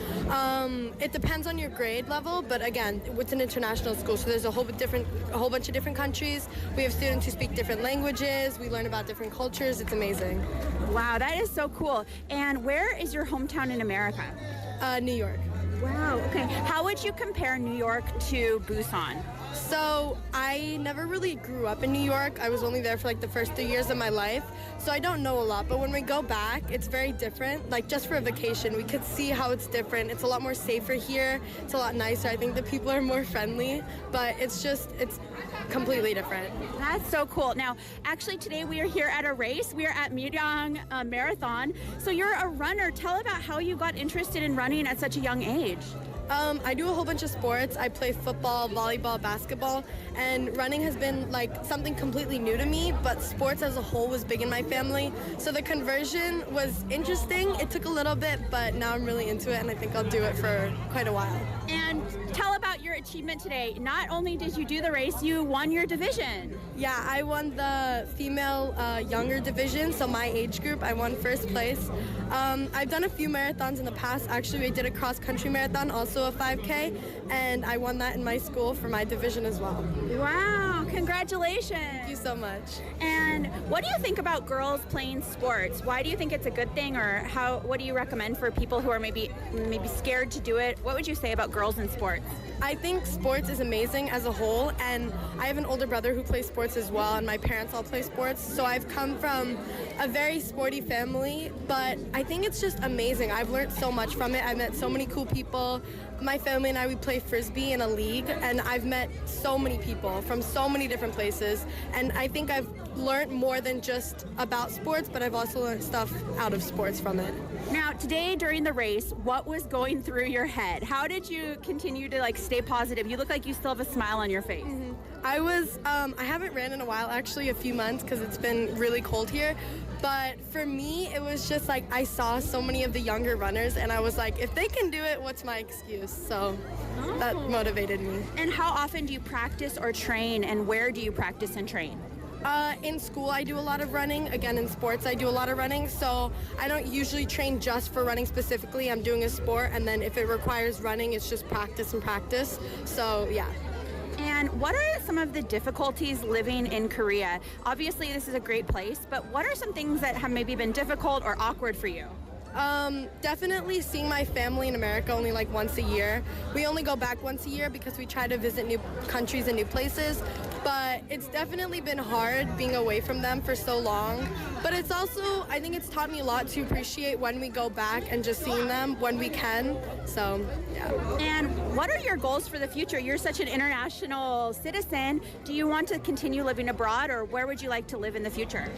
It depends on your grade level, but again, it's an international school, so there's a whole bunch of different countries. We have students who speak different languages. We learn about different cultures. It's amazing. Wow, that is so cool. And where is your hometown in America? New York. Wow, okay. How would you compare New York to Busan? So I never really grew up in New York. I was only there for like the first 3 years of my life. So I don't know a lot, but when we go back, it's very different. Like just for a vacation, we could see how it's different. It's a lot more safer here. It's a lot nicer. I think the people are more friendly, but it's completely different. That's so cool. Now, actually today we are here at a race. We are at Miryang Marathon. So you're a runner. Tell about how you got interested in running at such a young age. I do a whole bunch of sports. I play football, volleyball, basketball, and running has been like something completely new to me, but sports as a whole was big in my family. So the conversion was interesting. It took a little bit, but now I'm really into it and I think I'll do it for quite a while. And tell about your achievement today. Not only did you do the race, you won your division. Yeah, I won the female younger division, so my age group. I won first place. I've done a few marathons in the past. Actually, we did a cross-country marathon, also a 5K, and I won that in my school for my division as well. Wow, congratulations. Thank you so much. And what do you think about girls playing sports? Why do you think it's a good thing, or what do you recommend for people who are maybe scared to do it? What would you say about girls in sports? I think sports is amazing as a whole, and I have an older brother who plays sports as well, and my parents all play sports, so I've come from a very sporty family, but I think it's just amazing. I've learned so much from it. I've met so many cool people. My family and I, we play Frisbee in a league, and I've met so many people from so many different places, and I think I've learned more than just about sports, but I've also learned stuff out of sports from it. Now, today during the race, what was going through your head? How did you continue to stay positive? You look like you still have a smile on your face. Mm-hmm. I haven't ran in a while, actually a few months, because it's been really cold here. But for me, it was just like I saw so many of the younger runners and I was like, if they can do it, what's my excuse? So that motivated me. And how often do you practice or train, and where do you practice and train? In school, I do a lot of running. Again, in sports, I do a lot of running. So I don't usually train just for running specifically. I'm doing a sport, and then if it requires running, it's just practice and practice. So yeah. And what are some of the difficulties living in Korea? Obviously, this is a great place, but what are some things that have maybe been difficult or awkward for you? Definitely seeing my family in America only once a year. We only go back once a year because we try to visit new countries and new places. but it's definitely been hard being away from them for so long. But it's also, I think it's taught me a lot to appreciate when we go back and just seeing them when we can. So, yeah. And what are your goals for the future? You're such an international citizen. Do you want to continue living abroad, or where would you like to live in the future?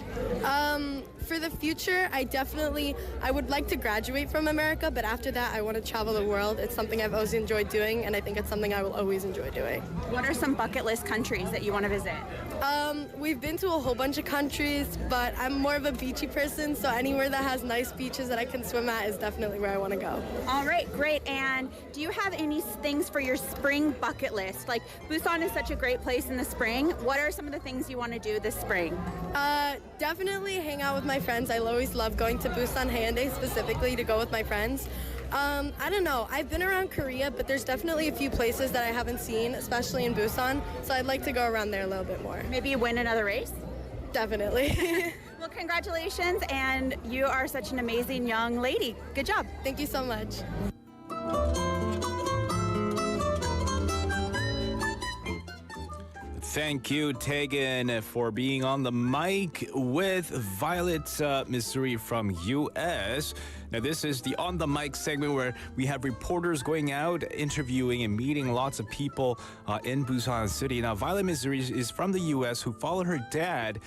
For the future, I would like to graduate from America, but after that, I want to travel the world. It's something I've always enjoyed doing, and I think it's something I will always enjoy doing. What are some bucket list countries that you want to visit? We've been to a whole bunch of countries, but I'm more of a beachy person, so anywhere that has nice beaches that I can swim at is definitely where I want to go. All right, great. And do you have any things for your spring bucket list? Like, Busan is such a great place in the spring. What are some of the things you want to do this spring? Definitely hang out with my friends. I always love going to Busan Hyundai specifically to go with my friends. I don't know. I've been around Korea, but there's definitely a few places that I haven't seen, especially in Busan. So I'd like to go around there a little bit more. Maybe win another race? Definitely. Well, congratulations, and you are such an amazing young lady. Good job. Thank you so much. Thank you, Tegan, for being on the mic with Violet, Missouri from U.S. Now, this is the On the Mic segment where we have reporters going out, interviewing and meeting lots of people in Busan City. Now, Violet, Missouri is from the U.S., who followed her dad,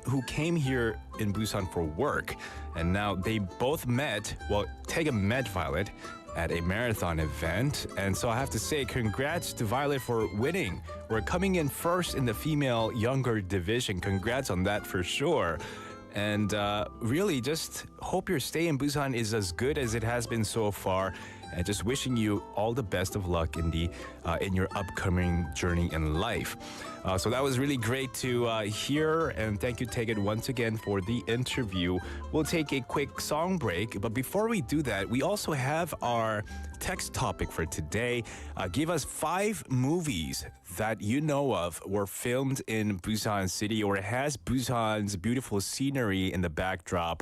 who came here in Busan for work. And now they both met, well, Tegan met Violet at a marathon event. And so I have to say, congrats to Violet for winning. We're coming in first in the female younger division. Congrats on that for sure. And really just hope your stay in Busan is as good as it has been so far. And just wishing you all the best of luck in your upcoming journey in life. So that was really great to hear, and thank you, Tegan, once again for the interview. We'll take a quick song break, but before we do that, we also have our text topic for today. Give us 5 movies that you know of were filmed in Busan City or has Busan's beautiful scenery in the backdrop.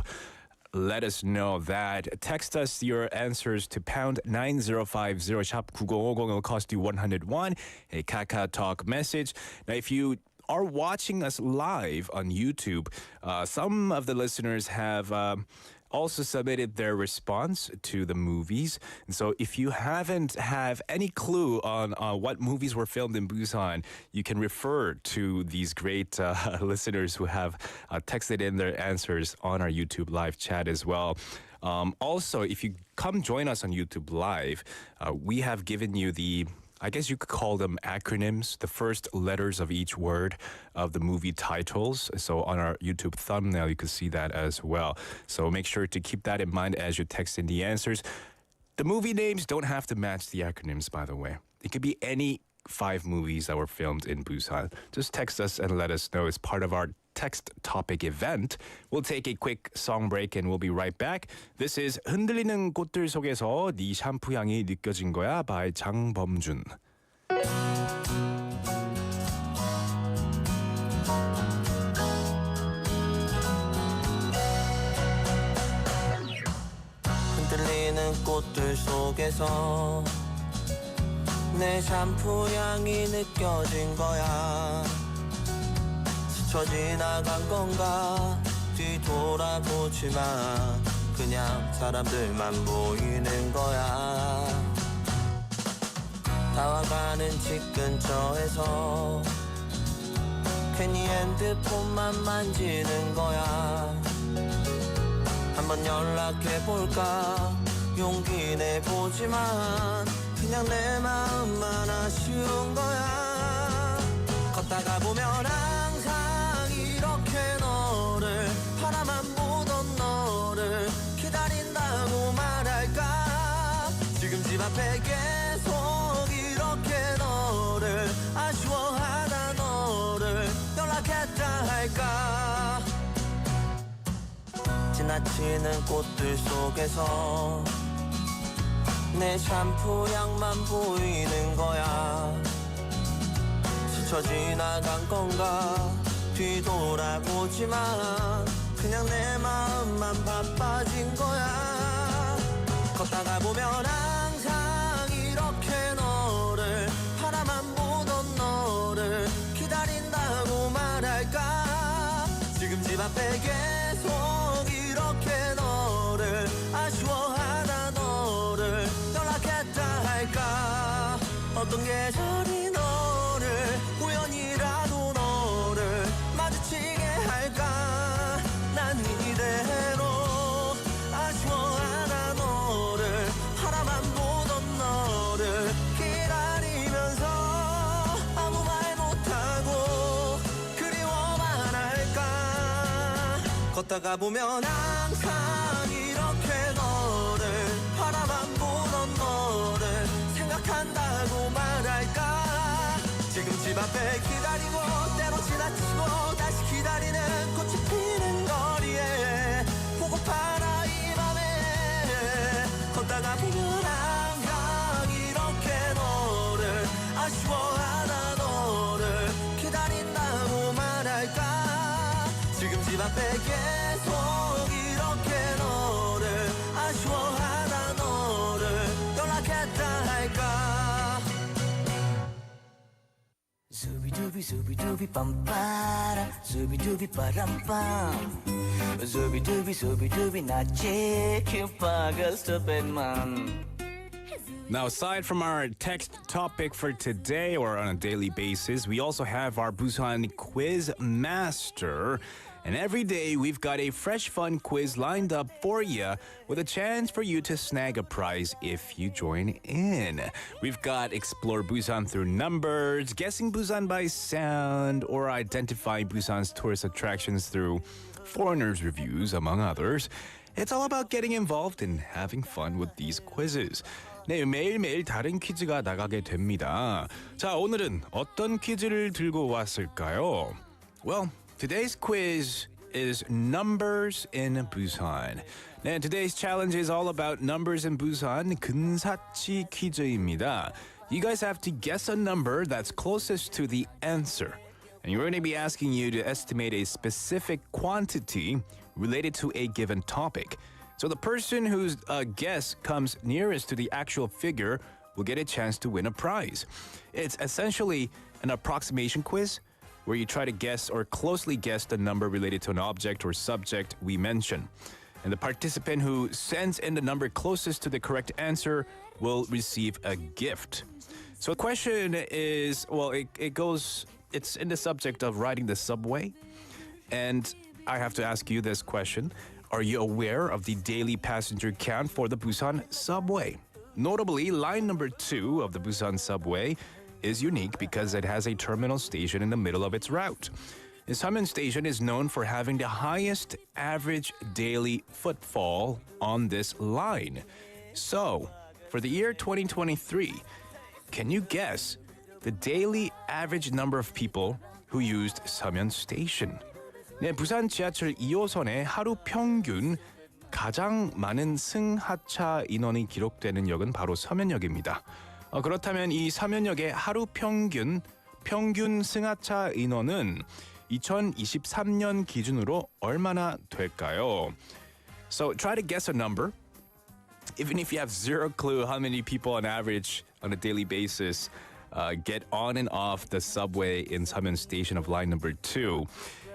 Let us know that. Text us your answers to pound 9050 샵 9050. It'll cost you 101. A KakaoTalk message. Now, if you are watching us live on YouTube, some of the listeners have also submitted their response to the movies. And so if you haven't have any clue on what movies were filmed in Busan, you can refer to these great listeners who have texted in their answers on our YouTube live chat as well. Also, if you come join us on YouTube Live, we have given you I guess you could call them acronyms, the first letters of each word of the movie titles. So on our YouTube thumbnail, you can see that as well. So make sure to keep that in mind as you text in the answers. The movie names don't have to match the acronyms, by the way. It could be any 5 movies that were filmed in Busan. Just text us and let us know. It's part of our text topic event. We'll take a quick song break and we'll be right back. This is 흔들리는 꽃들 속에서 네 샴푸 향이 느껴진 거야 by 장범준. 흔들리는 꽃들 속에서 내 샴푸 향이 느껴진 거야. 스쳐 지나간 건가 뒤돌아보지 마. 그냥 사람들만 보이는 거야. 다와가는 집 근처에서 괜히 핸드폰만 만지는 거야. 한번 연락해볼까 용기 내보지만 그냥 내 마음만 아쉬운 거야. 걷다가 보면 항상 이렇게 너를 바라만 보던 너를 기다린다고 말할까. 지금 집 앞에 계속 이렇게 너를 아쉬워하다 너를 연락했다 할까. 지나치는 꽃들 속에서 내 샴푸 향만 보이는 거야. 스쳐 지나간 건가 뒤돌아보지만 그냥 내 마음만 바빠진 거야. 걷다가 보면 항상 이렇게 너를 바라만 보던 너를 집 앞에 계속 이렇게 너를 아쉬워하다 너를 연락했다 할까 어떤 계절이 너를 우연이라도 너를 마주치게 할까 난 이대로 아쉬워하다 너를 바라만 보던 너를 기다리면서 아무 말 못하고 그리워만 할까 걷다가 보면 항상 이렇게 너를 바라만 보던 너를 생각한다고 말할까 지금 집 앞에 기다리고 때로 지나치고 다시 기다리는 꽃이 피는 거리에 보고파라 이 밤에 걷다가 보면 항상 이렇게 너를 아쉬워하다 너를 기다린다고 말할까 지금 집 앞에 계속 이렇게 너를 아쉬워하다 너를 연락했다 할까 Zooby-dooby, zooby-dooby, bum-ba-da, zooby-dooby, ba-dum-bum. Zooby-dooby, zooby-dooby, not chick-you-bugger, stupid man. Now, aside from our text topic for today or on a daily basis, we also have our Busan Quiz Master. And every day, we've got a fresh, fun quiz lined up for you with a chance for you to snag a prize if you join in. We've got Explore Busan through numbers, Guessing Busan by sound, or Identifying Busan's tourist attractions through foreigners' reviews, among others. It's all about getting involved and having fun with these quizzes. 네, 매일매일 다른 퀴즈가 나가게 됩니다. 자, 오늘은 어떤 퀴즈를 들고 왔을까요? Well, today's quiz is numbers in Busan. 네, today's challenge is all about numbers in Busan. 근사치 퀴즈입니다. You guys have to guess a number that's closest to the answer. And we're going to be asking you to estimate a specific quantity related to a given topic. So the person whose guess comes nearest to the actual figure will get a chance to win a prize. It's essentially an approximation quiz where you try to guess or closely guess the number related to an object or subject we mention. And the participant who sends in the number closest to the correct answer will receive a gift. So the question is, well, it's in the subject of riding the subway. And I have to ask you this question. Are you aware of the daily passenger count for the Busan subway? Notably, line number 2 of the Busan subway is unique because it has a terminal station in the middle of its route. The Samyeon station is known for having the highest average daily footfall on this line. So, for the year 2023, can you guess the daily average number of people who used Samyeon station? 네, 부산 지하철 2호선의 하루 평균 가장 많은 승하차 인원이 기록되는 역은 바로 서면역입니다. 그렇다면 이 서면역의 하루 평균 승하차 인원은 2023년 기준으로 얼마나 될까요? So try to guess a number. Even if you have zero clue how many people on average on a daily basis get on and off the subway in Samyeon station of line number 2.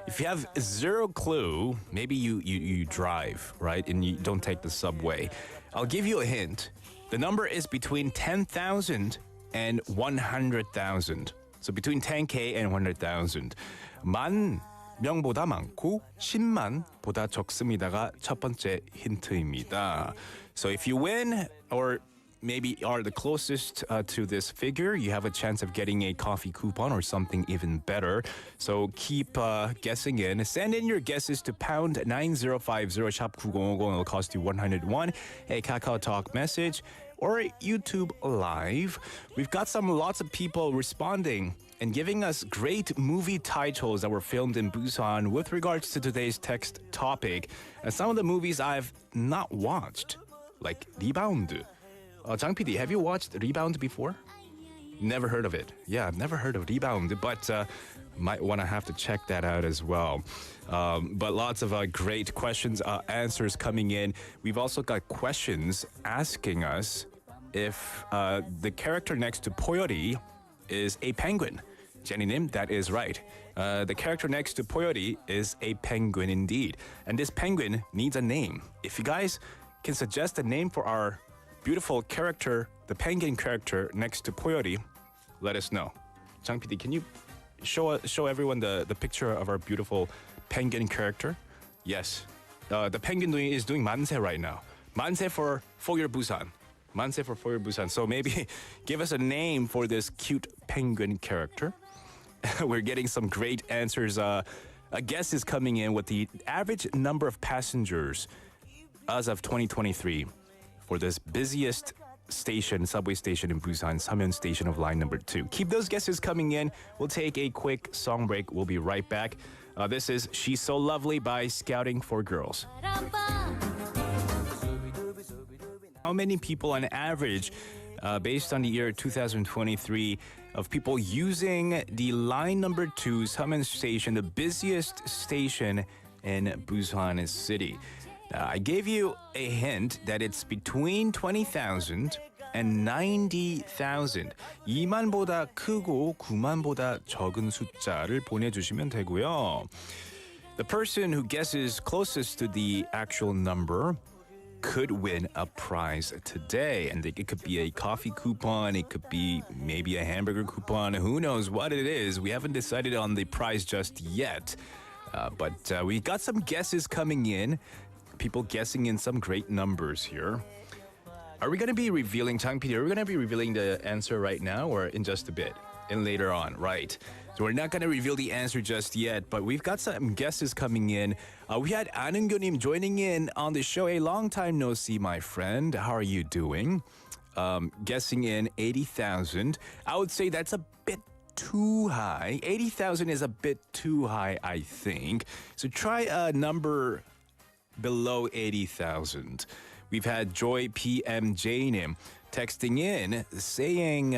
If you have zero clue, maybe you drive, right? And you don't take the subway. I'll give you a hint. The number is between 10,000 and 100,000. So between 10K and 100,000. 만 명보다 많고 10만보다 적습니다가 첫 번째 힌트입니다. So if you win or maybe are the closest to this figure, you have a chance of getting a coffee coupon or something even better. So keep guessing in. Send in your guesses to pound 9050 샵 9050. It'll cost you 101. A KakaoTalk message or YouTube Live. We've got lots of people responding and giving us great movie titles that were filmed in Busan with regards to today's text topic. And some of the movies I've not watched, like Rebound. Jang PD, have you watched Rebound before? Never heard of it. Yeah, I've never heard of Rebound, but might want to have to check that out as well. But lots of great questions, answers coming in. We've also got questions asking us if the character next to Poyori is a penguin. Jenny Nim, that is right. The character next to Poyori is a penguin indeed. And this penguin needs a name. If you guys can suggest a name for our beautiful character, the penguin character next to Poyori, let us know. Jang PD, can you show everyone the picture of our beautiful penguin character? Yes. The penguin is doing 만세 right now. 만세 for your Busan. 만세 for your Busan. So maybe give us a name for this cute penguin character. We're getting some great answers. A guest is coming in with the average number of passengers as of 2023 for this busiest subway station in Busan, Samyeon Station of line number 2. Keep those guesses coming in. We'll take a quick song break. We'll be right back. This is She's So Lovely by Scouting for Girls. How many people on average, based on the year 2023, of people using the line number 2 Samyeon Station, the busiest station in Busan City? I gave you a hint that it's between 20,000 and 90,000. 2만보다 크고 9만보다 적은 숫자를 보내주시면 되고요. The person who guesses closest to the actual number could win a prize today. And it could be a coffee coupon, it could be maybe a hamburger coupon, who knows what it is. We haven't decided on the prize just yet. But we got some guesses coming in. People guessing in some great numbers here. Are we going to be revealing, Chang PD, are we going to be revealing the answer right now or in just a bit? And later on, right. So we're not going to reveal the answer just yet, but we've got some guesses coming in. We had Anungyo님 joining in on the show. A long time no see, my friend. How are you doing? Guessing in 80,000. I would say that's a bit too high. 80,000 is a bit too high, I think. So try a number below 80,000. We've had Joy PMJ님 texting in saying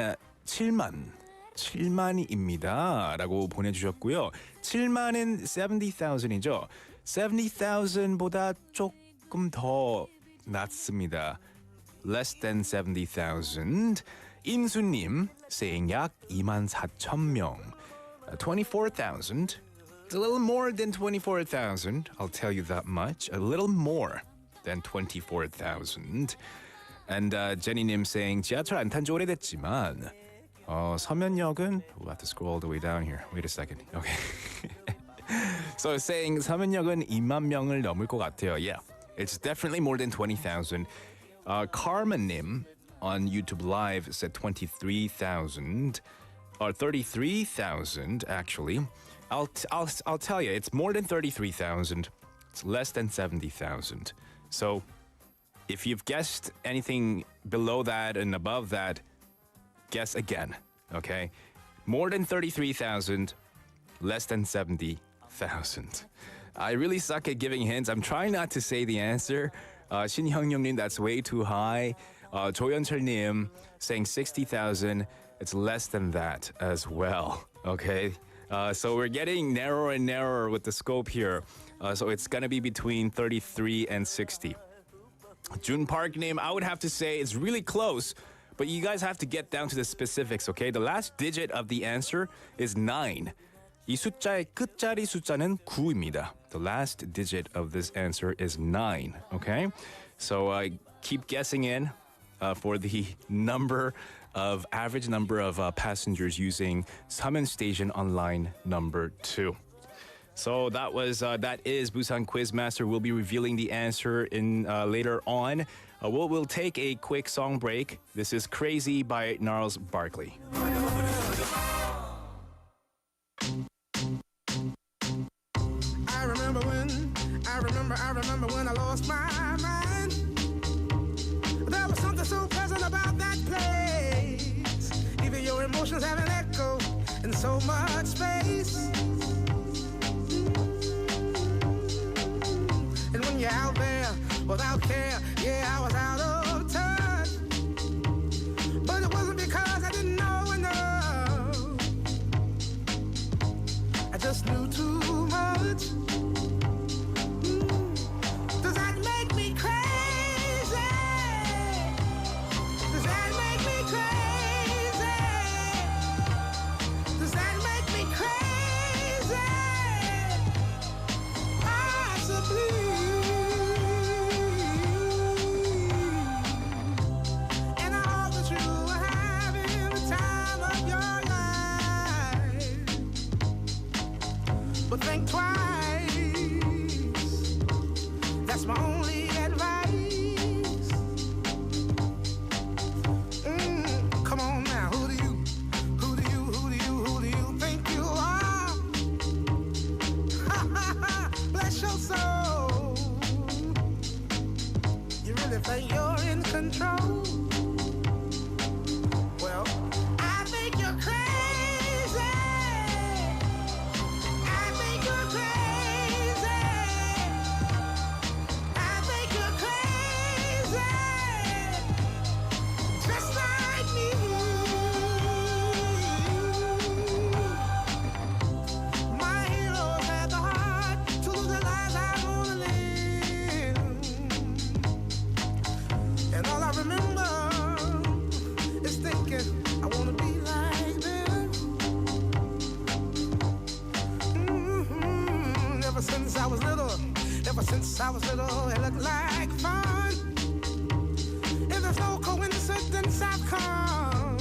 7만입니다 라고 보내주셨고요. 7만은 70,000이죠. 70,000보다 조금 더 낮습니다. Less than 70,000. 인수님 saying 약 24,000명. 24,000. It's a little more than 24,000. I'll tell you that much. A little more than 24,000. And Jenny Nim saying 지하철 안 탄 지 오래됐지만 서면역은 we'll have to scroll all the way down here. Wait a second. Okay. So saying 서면역은 2만 명을 넘을 것 같아요. Yeah, it's definitely more than 20,000. Carmen Nim on YouTube Live said 23,000 or 33,000 actually. I'll tell you, it's more than 33,000. It's less than 70,000. So if you've guessed anything below that and above that, guess again, okay? More than 33,000, less than 70,000. I really suck at giving hints. I'm trying not to say the answer. 신형용님, that's way too high. 조연철님 saying 60,000. It's less than that as well, okay? So we're getting narrower and narrower with the scope here. So it's going to be between 33 and 60. June Park name, I would have to say it's really close, but you guys have to get down to the specifics, okay? The last digit of the answer is 9. 이 숫자의 끝자리 숫자는 9입니다. The last digit of this answer is 9, okay? So keep guessing in for the average number of passengers using Samyeon Station on line number 2. So that is Busan Quiz Master. We'll be revealing the answer in later on. We'll take a quick song break. This is Crazy by Gnarls Barkley. I remember when I lost my mind. There was something so pleasant about that place. Even your emotions have an echo in so much space. And when you're out there without care, yeah, I was out of touch. But it wasn't because I didn't know enough. I just knew too much. Does that make me crazy? Does that make me crazy? Does that make me crazy? think twice. That's my only advice. Come on now, who do you think you are? Bless your soul. You really think you're in control? Well, I think you're crazy. I think you're crazy. I think you're crazy. Just like me. My heroes had the heart to lose their lives. I wanna live. And all I remember is thinking I wanna be like them. Ever since I was little, it looked like fun. And there's no coincidence I've come.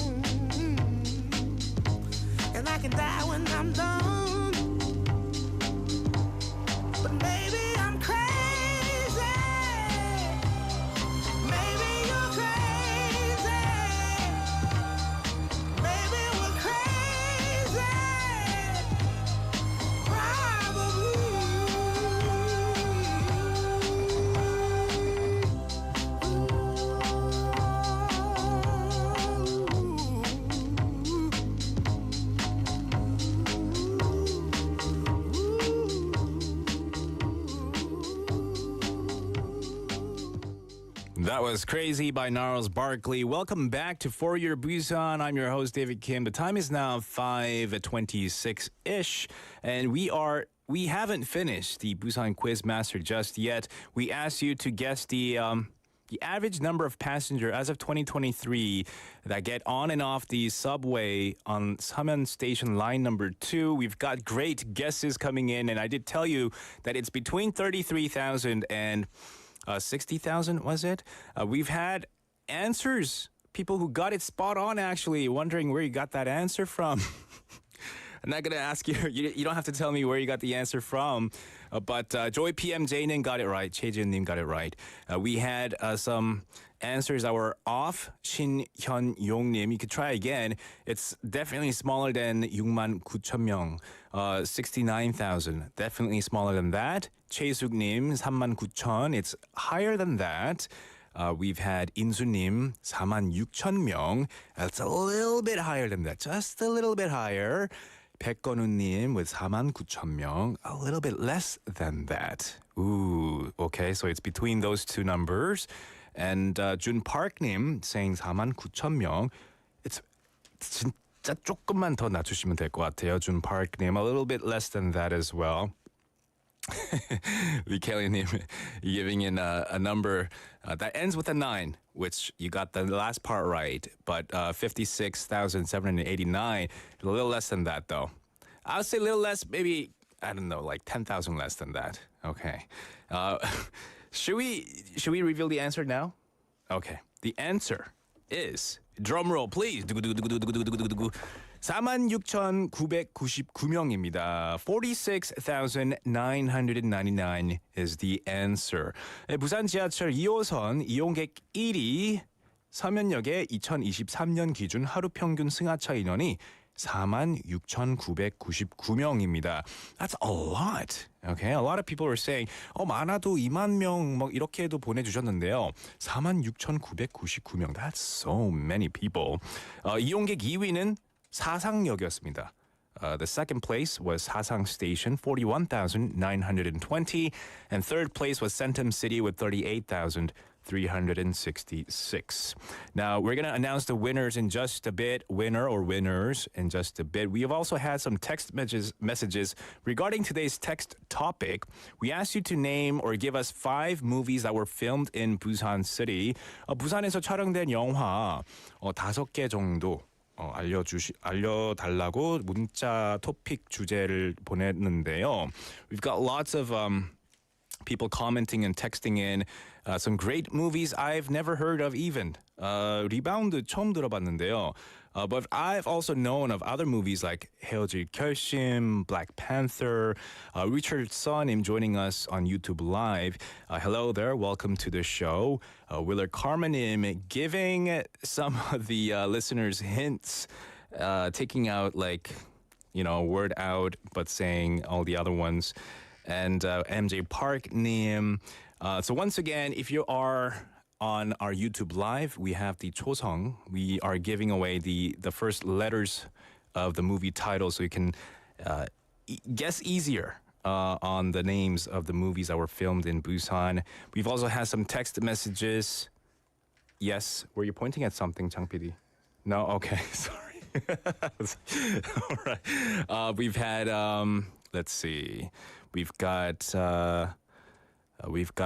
And I can die when I'm done. But maybe I'm crazy. Maybe you're crazy. Maybe we're crazy. That was Crazy by Gnarls Barkley. Welcome back to For Your Busan. I'm your host, David Kim. The time is now 5:26-ish, and we haven't finished the Busan Quiz Master just yet. We asked you to guess the average number of passengers as of 2023 that get on and off the subway on Samyeon Station line number 2. We've got great guesses coming in, and I did tell you that it's between 33,000 and 60,000, was it? We've had answers, people who got it spot on, actually, wondering where you got that answer from. I'm not going to ask you. You don't have to tell me where you got the answer from. But Joy PMJ님 got it right. 최지은님 got it right. We had some answers that were off. 신현용님, you could try again. It's definitely smaller than 69,000명. 69,000. Definitely smaller than that. 최숙님, 39,000. It's higher than that. We've had 인수님, 46,000명. That's a little bit higher than that. Just a little bit higher. 백건우님 with 49,000명. A little bit less than that. Ooh, okay, so it's between those two numbers. And 준park님 saying 49,000명. It's 진짜 조금만 더 낮추시면 될 것 같아요. 준park님, a little bit less than that as well. Kelly님 giving in a number that ends with a 9, which you got the last part right, but 56,789, a little less than that though. I'll say a little less, maybe, I don't know, like 10,000 less than that. Okay. Should we reveal the answer now? Okay. The answer is, drum roll please. 46,999명입니다. 46,999 is the answer. 부산 지하철 2호선 이용객 1위 서면역의 2023년 기준 하루 평균 승하차 인원이 46,999명입니다. That's a lot. Okay, a lot of people are saying, 많아도 2만 명 막 이렇게도 보내주셨는데요. 46,999명. That's so many people. 이용객 2위는 사상역이었습니다. The second place was Sasang Station, 41,920. And third place was Centum City with 38,366. Now, we're going to announce the winners in just a bit. Winner or winners in just a bit. We have also had some text messages regarding today's text topic. We asked you to name or give us 5 movies that were filmed in Busan City. 부산에서 촬영된 영화 5개 정도 알려달라고 문자 토픽 주제를 보냈는데요. We've got lots of people commenting and texting in some great movies I've never heard of even. 리바운드 처음 들어봤는데요. But I've also known of other movies like 헤어질 결심, Black Panther, Richard Sonim joining us on YouTube Live. Hello there, welcome to the show. Willard Carmenim giving some of the listeners hints, taking out like, word out, but saying all the other ones. And MJ Park Nim. So once again, if you are on our YouTube Live, we have the 초성. We are giving away the first letters of the movie title so you can guess easier on the names of the movies that were filmed in Busan. We've also had some text messages. Yes, were you pointing at something, Chang PD? No? Okay, sorry. All right. We've had, let's see. We've got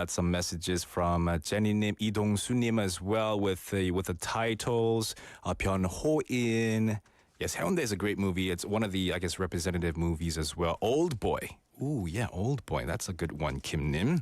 some messages from Jenny-님, 이동수님 as well with the titles. 변호인. Yes, 해운대 is a great movie. It's one of the, I guess, representative movies as well. Old Boy. Ooh, yeah, Old Boy. That's a good one, Kim-님.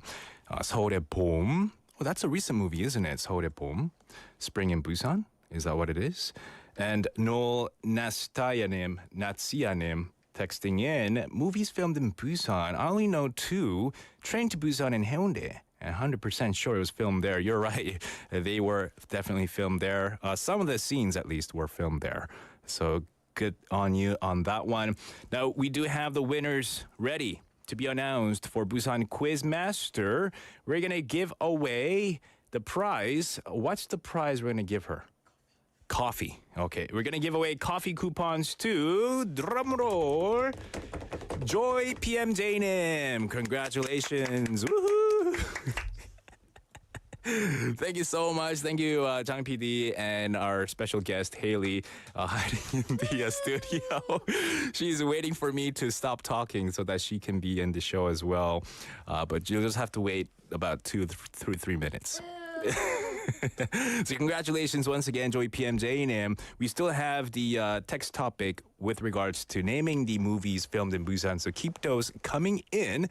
서울의 봄. Oh, that's a recent movie, isn't it? 서울의 봄. Spring in Busan. Is that what it is? And Noel Nastayanim, Natsianim. Texting in, movies filmed in Busan. I only know 2, Train to Busan and Haeundae. 100% sure it was filmed there. You're right. They were definitely filmed there. Some of the scenes, at least, were filmed there. So good on you on that one. Now, we do have the winners ready to be announced for Busan Quiz Master. We're going to give away the prize. What's the prize we're going to give her? Coffee. Okay, we're going to give away coffee coupons to, drumroll, Joy PMJ님. Congratulations. Woohoo! Thank you so much. Thank you, Jang PD and our special guest, Haley, hiding in the studio. She's waiting for me to stop talking so that she can be in the show as well. But you'll just have to wait about 2 through 3 minutes. So congratulations once again, Joy PMJ. We still have the text topic with regards to naming the movies filmed in Busan. So keep those coming in.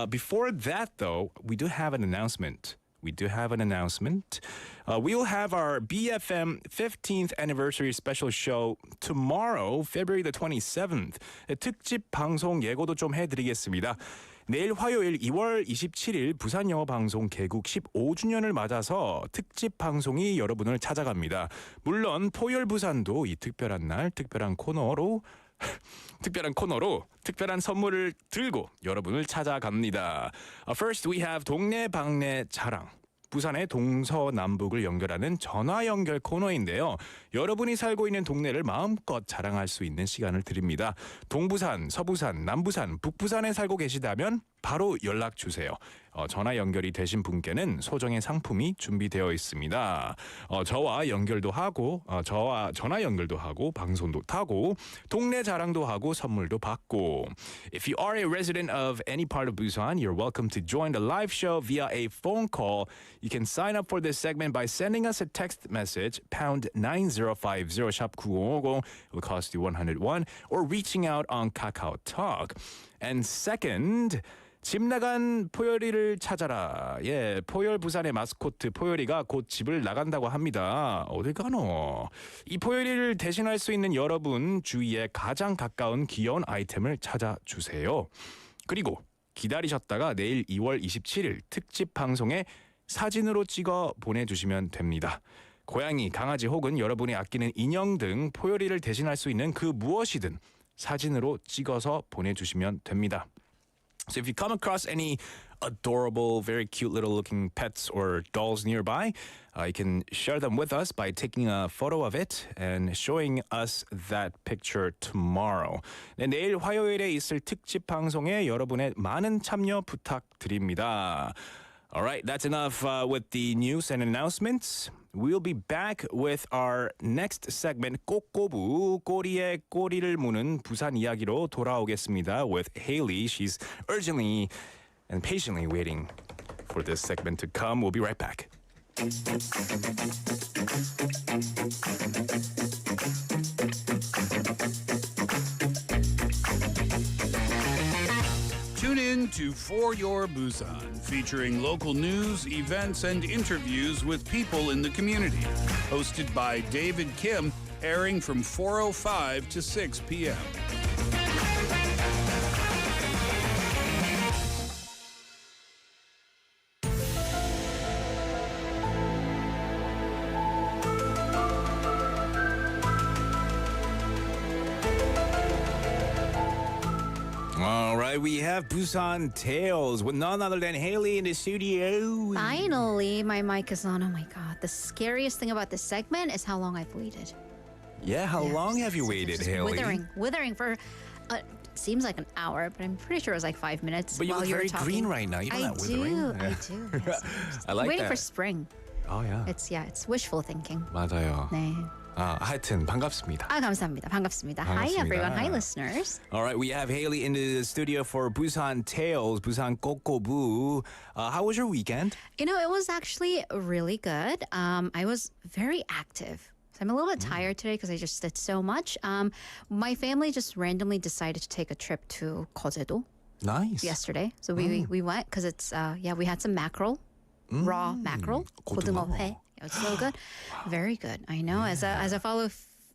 Before that, though, we do have an announcement. We will have our BFM 15th anniversary special show tomorrow, February the 27th. 특집 방송 예고도 좀 해드리겠습니다. 내일 화요일 2월 27일 부산영어방송 개국 15주년을 맞아서 특집 방송이 여러분을 찾아갑니다. 물론 포열 부산도 이 특별한 날 특별한 코너로 특별한 선물을 들고 여러분을 찾아갑니다. First we have 동네 방네 자랑. 부산의 동서남북을 연결하는 전화 연결 코너인데요. 여러분이 살고 있는 동네를 마음껏 자랑할 수 있는 시간을 드립니다. 동부산, 서부산, 남부산, 북부산에 살고 계시다면 바로 연락 주세요. 전화 연결이 되신 분께는 소정의 상품이 준비되어 있습니다. 저와 연결도 하고, 저와 전화 연결도 하고, 방송도 타고, 동네 자랑도 하고, 선물도 받고. If you are a resident of any part of Busan, you're welcome to join the live show via a phone call. You can sign up for this segment by sending us a text message, pound 9050 샵 9050. It will cost you 101, or reaching out on 카카오톡. And second, 집 나간 포열이를 찾아라. 예, 포열 부산의 마스코트 포열이가 곧 집을 나간다고 합니다. 어딜 가노? 이 포열이를 대신할 수 있는 여러분 주위에 가장 가까운 귀여운 아이템을 찾아주세요. 그리고 기다리셨다가 내일 2월 27일 특집 방송에 사진으로 찍어 보내주시면 됩니다. 고양이, 강아지 혹은 여러분이 아끼는 인형 등 포열이를 대신할 수 있는 그 무엇이든 사진으로 찍어서 보내주시면 됩니다. So if you come across any adorable, very cute little looking pets or dolls nearby, you can share them with us by taking a photo of it and showing us that picture tomorrow. 네, 내일 화요일에 있을 특집 방송에 여러분의 많은 참여 부탁드립니다. All right, that's enough with the news and announcements. We'll be back with our next segment, 꼬.꼬.부, 꼬리에 꼬리를 무는 부산 이야기로 돌아오겠습니다. With Haley, she's urgently and patiently waiting for this segment to come. We'll be right back. Tune in to For Your Busan, featuring local news, events, and interviews with people in the community. Hosted by David Kim, airing from 4:05 to 6 p.m. All right, we have Busan Tales with none other than Haley in the studio. Finally, my mic is on. Oh my God. The scariest thing about this segment is how long I've waited. Yeah, how long have you waited, Just Haley? withering for, seems like an hour, but I'm pretty sure it was like 5 minutes. But you while look you very were talking. green right now. You're not withering. I do. Yes, I like waiting that. for spring. Oh, yeah. It's wishful thinking. 맞아요. 네. 하여튼 반갑습니다. 감사합니다. 반갑습니다. Hi everyone. Hi listeners. All right, we have Haley in the studio for Busan Tales, Busan 꼬.꼬.부. How was your weekend? You know, it was actually really good. I was very active. So I'm a little bit tired today because I just did so much. My family just randomly decided to take a trip to 거제도. Nice. Yesterday. So we went because it's, we had some mackerel, raw mackerel, 고등어회. It was so good. Very good. I know. Yeah. As a fellow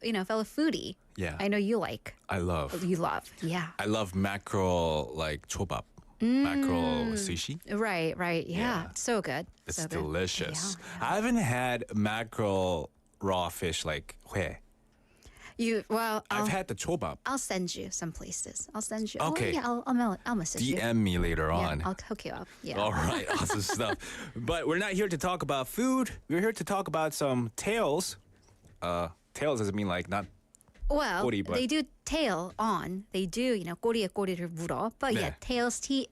foodie. Yeah. I know you like. I love. You love. Yeah. I love mackerel like 초밥. Mackerel sushi. Right. Yeah. It's so good. It's so good. delicious. I haven't had mackerel raw fish like 회. I've had the 초밥. I'll send you some places. I'll send you. Okay. Oh, yeah, I'll message you. DM me later on. Yeah, I'll hook you up. Yeah. All right, awesome stuff. But we're not here to talk about food. We're here to talk about some tales. Tales doesn't mean like not. Well, 꼬리, but... they do tail on. They do, 꼬리에 꼬리를 물어. But yeah, tales, Tales,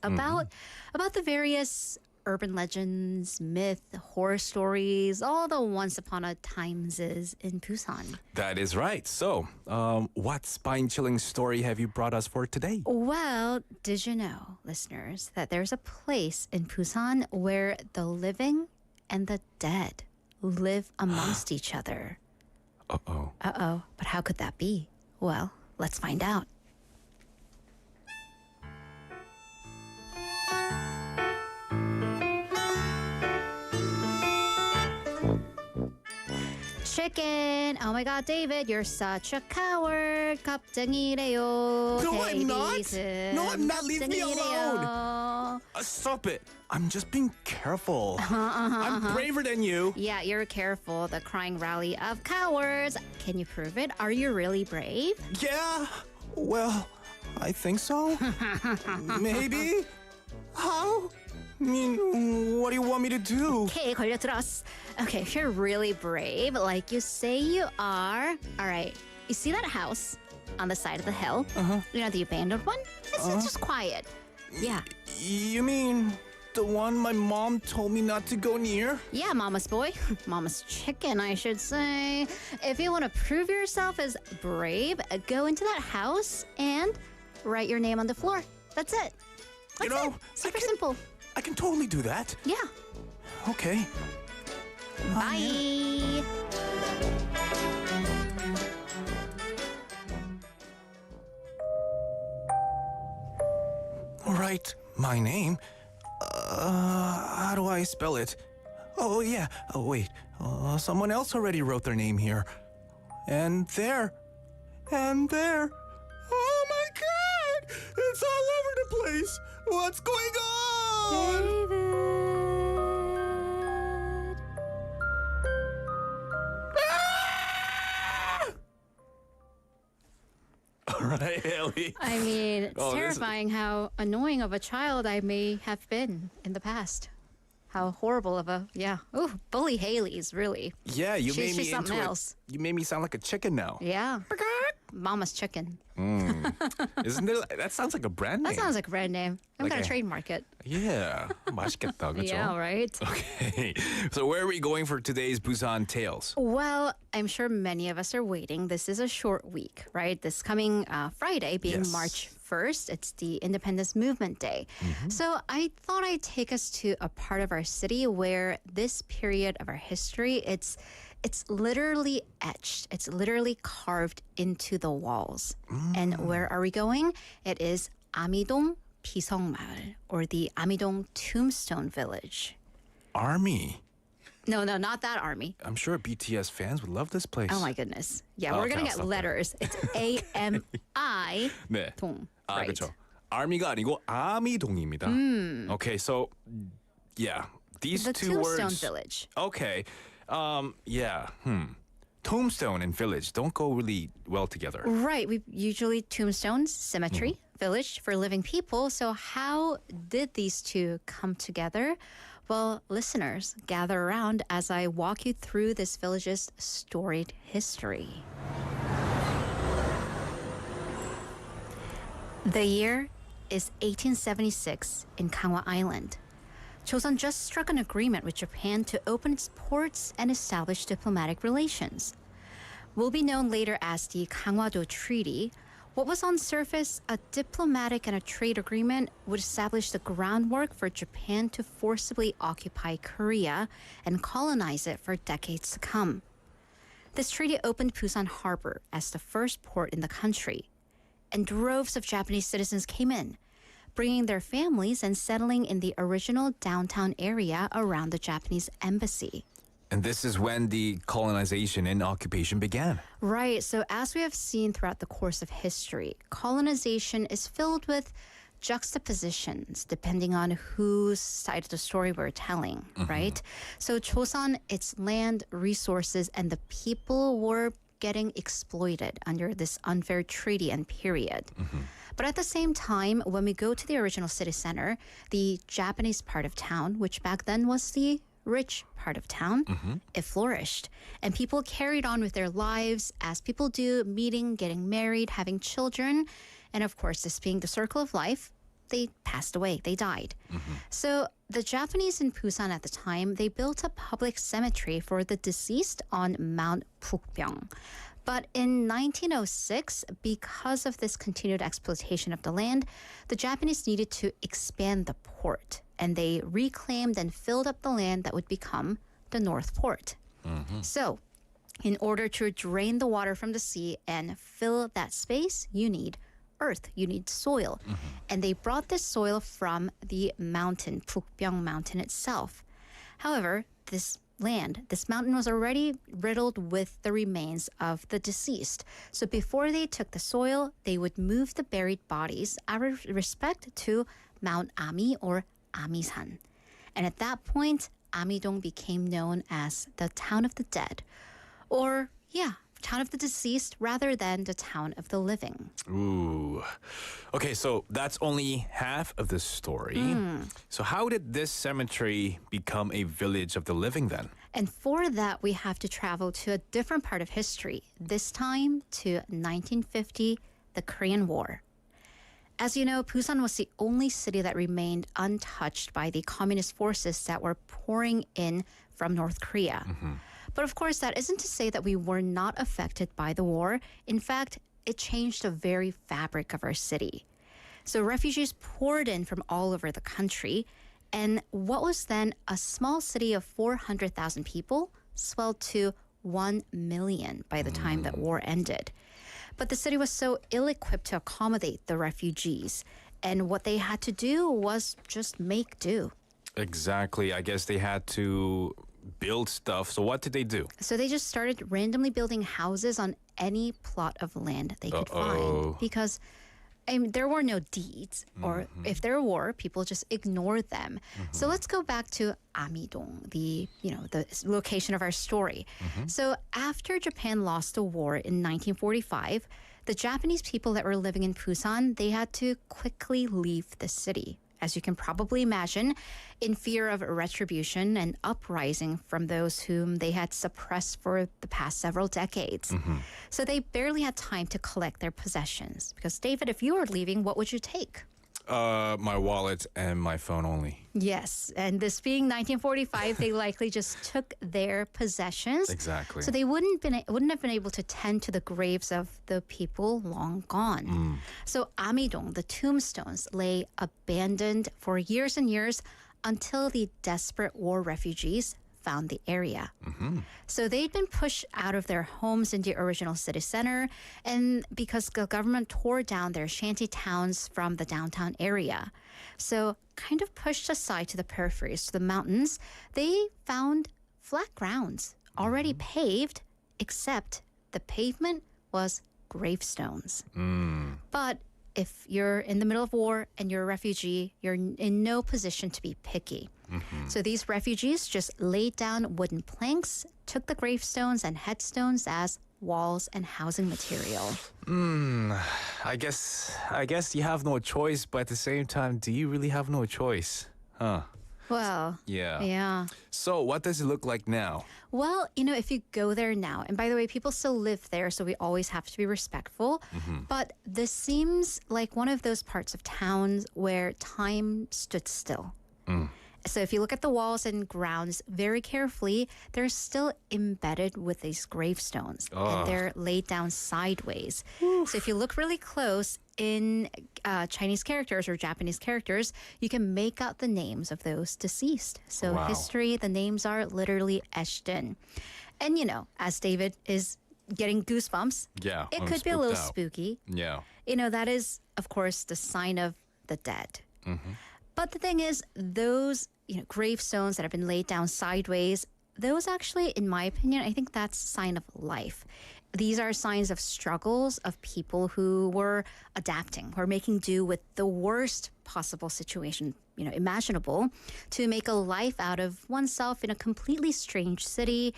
about the various urban legends, myth, horror stories, all the once upon a times in Busan. That is right. So, what spine-chilling story have you brought us for today? Well, did you know, listeners, that there's a place in Busan where the living and the dead live amongst each other? Uh-oh. But how could that be? Well, let's find out. Chicken. Oh my God, David, you're such a coward. 겁쟁이래요. No, I'm not. No, I'm not. Leave me alone. Stop it. I'm just being careful. I'm braver than you. Yeah, you're careful. The crying rally of cowards. Can you prove it? Are you really brave? Yeah. Well, I think so. Maybe. How? I mean, what do you want me to do? Okay, 걸려들었어. Okay, if you're really brave, like you say you are. All right, you see that house on the side of the hill? You know, the abandoned one? It's just quiet. Yeah. You mean the one my mom told me not to go near? Yeah, mama's boy. Mama's chicken, I should say. If you want to prove yourself as brave, go into that house and write your name on the floor. That's it. That's it. Super simple. I can totally do that. Yeah. Okay. Bye. All right, my name. How do I spell it? Oh, yeah. Oh, wait. Someone else already wrote their name here. And there. And there. Oh, my God! It's all over the place. What's going on? David. All right, Haley. I mean, it's terrifying how annoying of a child I may have been in the past. How horrible of a, bully Haley's really. Yeah, you made me she's something into else. You made me sound like a chicken now. Yeah. Mama's chicken. Isn't there? That sounds like a brand name. That sounds like a brand name. I'm Like going a- to trademark it. Yeah, 맛있겠다, 그렇죠? Yeah, right? Okay, so where are we going for today's Busan Tales? Well, I'm sure many of us are waiting. This is a short week, right? This coming Friday, being Yes. March 1st, it's the Independence Movement Day. So I thought I'd take us to a part of our city where this period of our history, it's literally etched. It's literally carved into the walls. And where are we going? It is Amidong 비성마을, or the Amidong Tombstone Village. Army. No, not that army. I'm sure BTS fans would love this place. Oh my goodness. Yeah, we're Okay, going to I'll get stop letters. It's A-M-I 네. 동. 아, Right. 그렇죠. Army가 아니고 아미동입니다. Okay, so yeah, these The two Tombstone words. Village. Okay. Yeah. Tombstone and village don't go really well together. Right. We usually tombstones, cemetery, village for living people. So how did these two come together? Well, listeners, gather around as I walk you through this village's storied history. The year is 1876 in Gangwon Island. Joseon just struck an agreement with Japan to open its ports and establish diplomatic relations. Will be known later as the Gangwon-do Treaty. What was on surface a diplomatic and a trade agreement would establish the groundwork for Japan to forcibly occupy Korea and colonize it for decades to come. This treaty opened Busan Harbor as the first port in the country, and droves of Japanese citizens came in, bringing their families and settling in the original downtown area around the Japanese embassy. And this is when the colonization and occupation began. Right. So as we have seen throughout the course of history, colonization is filled with juxtapositions depending on whose side of the story we're telling, right? So Joseon, its land, resources, and the people were getting exploited under this unfair treaty and period. But at the same time, when we go to the original city center, the Japanese part of town, which back then was the rich part of town, it flourished. And people carried on with their lives as people do, meeting, getting married, having children. And of course, this being the circle of life, they passed away, they died. So the Japanese in Busan at the time, they built a public cemetery for the deceased on Mount Pukbyong. But in 1906, because of this continued exploitation of the land, the Japanese needed to expand the port, and they reclaimed and filled up the land that would become the North Port. So, in order to drain the water from the sea and fill that space, you need earth, you need soil. And they brought this soil from the mountain, Pukbyong Mountain itself. However, this mountain was already riddled with the remains of the deceased. So before they took the soil, they would move the buried bodies out of respect to Mount Ami or Amisan. And at that point, Amidong became known as the town of the dead, or town of the deceased rather than the town of the living. Ooh. Okay, so that's only half of the story. So how did this cemetery become a village of the living then? And for that, we have to travel to a different part of history, this time to 1950, the Korean War. As you know, Busan was the only city that remained untouched by the communist forces that were pouring in from North Korea. But of course, that isn't to say that we were not affected by the war. In fact, it changed the very fabric of our city. So refugees poured in from all over the country, and what was then a small city of 400,000 people swelled to 1 million by the time that war ended. But the city was so ill-equipped to accommodate the refugees, and what they had to do was just make do. Exactly. I guess they had to build stuff. So what did they do? So they just started randomly building houses on any plot of land they could find, because there were no deeds, or if there were, people just ignored them. So let's go back to Amidong, the location of our story. So after Japan lost the war in 1945, the Japanese people that were living in Busan, they had to quickly leave the city. As you can probably imagine, in fear of retribution and uprising from those whom they had suppressed for the past several decades. So they barely had time to collect their possessions. Because, David, if you were leaving, what would you take? My wallet and my phone only. Yes, and this being 1945, they likely just took their possessions. Exactly. So they wouldn't have been able to tend to the graves of the people long gone. So Amidong, the tombstones, lay abandoned for years and years until the desperate war refugees found the area. So they'd been pushed out of their homes in the original city center, and because the government tore down their shanty towns from the downtown area. So kind of pushed aside to the peripheries, to the mountains, they found flat grounds already paved, except the pavement was gravestones. But if you're in the middle of war and you're a refugee, you're in no position to be picky. So these refugees just laid down wooden planks, took the gravestones and headstones as walls and housing material. I guess you have no choice, but at the same time, do you really have no choice? Huh. Well, yeah. So what does it look like now? Well, if you go there now, and by the way, people still live there, so we always have to be respectful. But this seems like one of those parts of towns where time stood still. So if you look at the walls and grounds very carefully, they're still embedded with these gravestones. And they're laid down sideways. So if you look really close in Chinese characters or Japanese characters, you can make out the names of those deceased. So history, the names are literally etched in. And, as David is getting goosebumps, it could be a little spooky. Yeah. That is, of course, the sign of the dead. But the thing is, those gravestones that have been laid down sideways, those actually, in my opinion, I think that's a sign of life. These are signs of struggles of people who were adapting, who are making do with the worst possible situation, imaginable, to make a life out of oneself in a completely strange city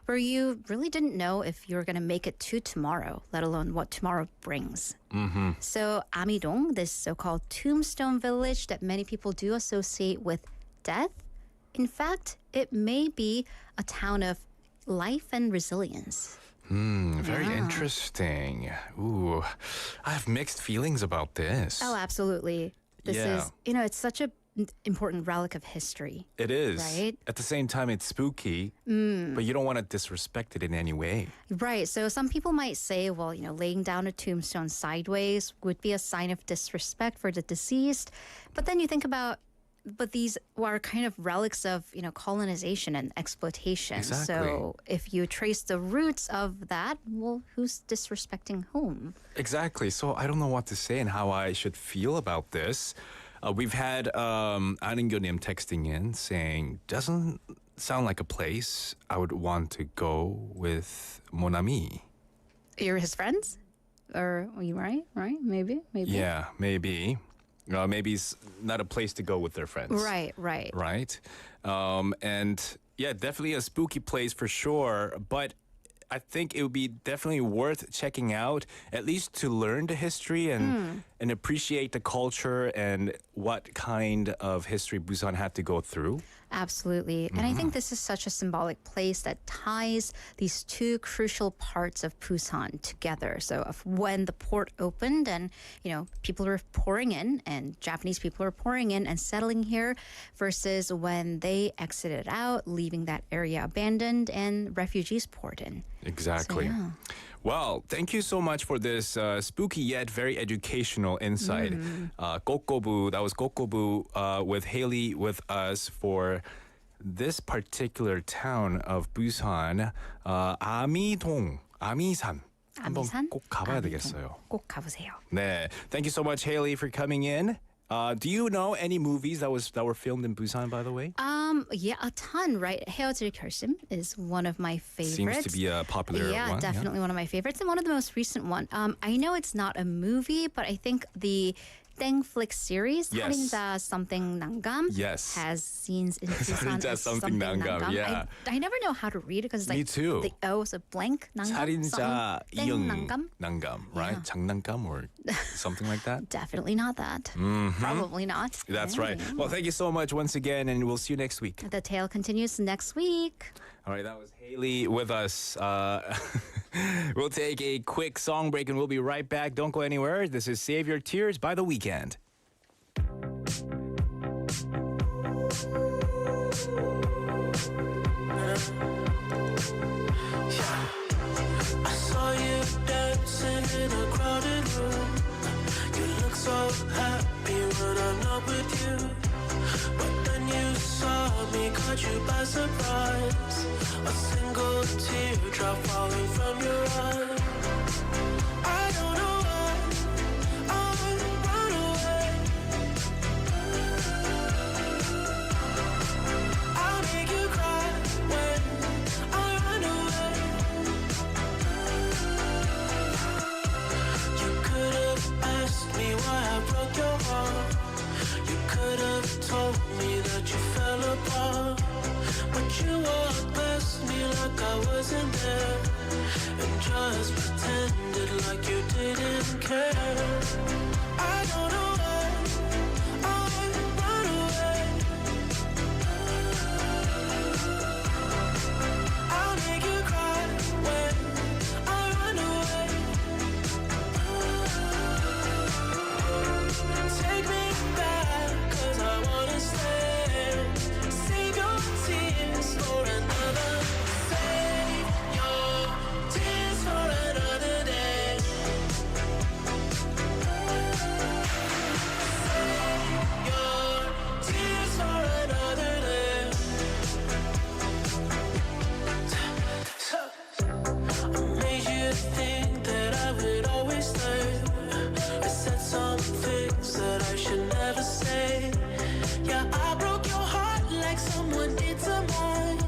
where you really didn't know if you were going to make it to tomorrow, let alone what tomorrow brings. So Amidong, this so-called tombstone village that many people do associate with death, in fact, it may be a town of life and resilience. Very interesting. Ooh, I have mixed feelings about this. Oh, absolutely. This is, it's such an important relic of history. It is. Right? At the same time, it's spooky, but you don't want to disrespect it in any way. Right. So some people might say, well, laying down a tombstone sideways would be a sign of disrespect for the deceased. But then you think about, but these are kind of relics of, colonization and exploitation. Exactly. So if you trace the roots of that, well, who's disrespecting whom? Exactly. So I don't know what to say and how I should feel about this. We've had Aningyonim texting in saying, doesn't sound like a place I would want to go with mon ami. You're his friends? Or are you right? Maybe. Yeah, maybe. Maybe it's not a place to go with their friends. Right. Right? And yeah, definitely a spooky place for sure. But I think it would be definitely worth checking out, at least to learn the history and appreciate the culture and what kind of history Busan had to go through. Absolutely. And I think this is such a symbolic place that ties these two crucial parts of Busan together. So of when the port opened and, people were pouring in and Japanese people were pouring in and settling here versus when they exited out, leaving that area abandoned and refugees poured in. Exactly. So, Well, thank you so much for this spooky yet very educational insight. ㅅ꼬.부, that was ㅅ꼬.부 with Haley with us for this particular town of Busan, 아미동, 아미산. 한번 꼭 가봐야 되겠어요. 꼭 가보세요. 네, thank you so much, Haley, for coming in. Do you know any movies that were filmed in Busan, by the way? Yeah, a ton, right? 헤어질 결심 is one of my favorites. Seems to be a popular one. Definitely one of my favorites and one of the most recent one. I know it's not a movie, but I think the 땡플릭 series, 살인자 something 난감, has scenes in Busan as something 난감. Yeah. I never know how to read it because Me too. the O is a blank 난감. 살인자 이응 난감? 난감, right? 장난감 or something like that? Definitely not that. Probably not. That's right. Well, thank you so much once again, and we'll see you next week. The tale continues next week. All right, that was Haley with us. We'll take a quick song break and we'll be right back. Don't go anywhere. This is Save Your Tears by The Weeknd. I saw you dancing in a crowded room. You look so happy when I'm not with you. But then you saw me caught caught you by surprise. A single teardrop falling from your eye. I don't know why I run away. I'll make you cry when I run away. You could have asked me why I broke your heart. You could have told me that you fell apart. But you walked past me like I wasn't there, and just pretended like you didn't care. I don't know why I run away. I'll make you cry when I run away. Take me back, 'cause I wanna stay. Save your tears for another. Save your tears for another day. Save your tears for another day. I made you think that I would always stay. I said some things that I should never say. Yeah, I broke your heart like someone did to mine.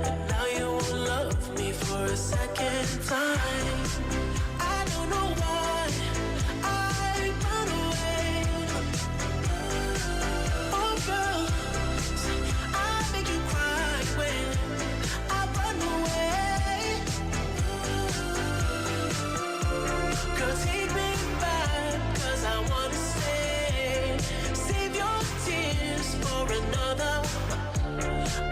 And now you won't love me for a second time. I don't know why I run away. Oh girl, I make you cry when I run away. Girl, take me back, 'cause I wanna stay. Save your tears for another.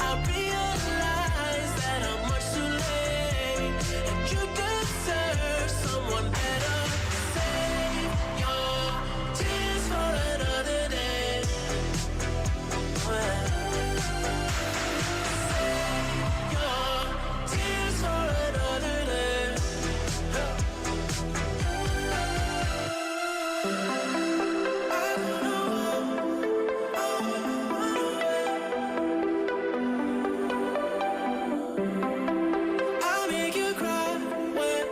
I realize that I'm much too late, and you deserve someone better. Save your tears for another day. Save your tears for another day. I'll make you cry when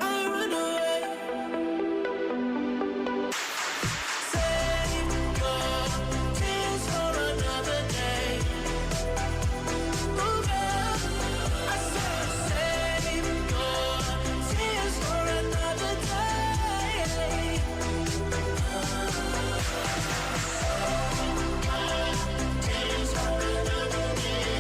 I run away. Save your tears for another day. Oh girl, I said save your tears for another day. Tears for another day.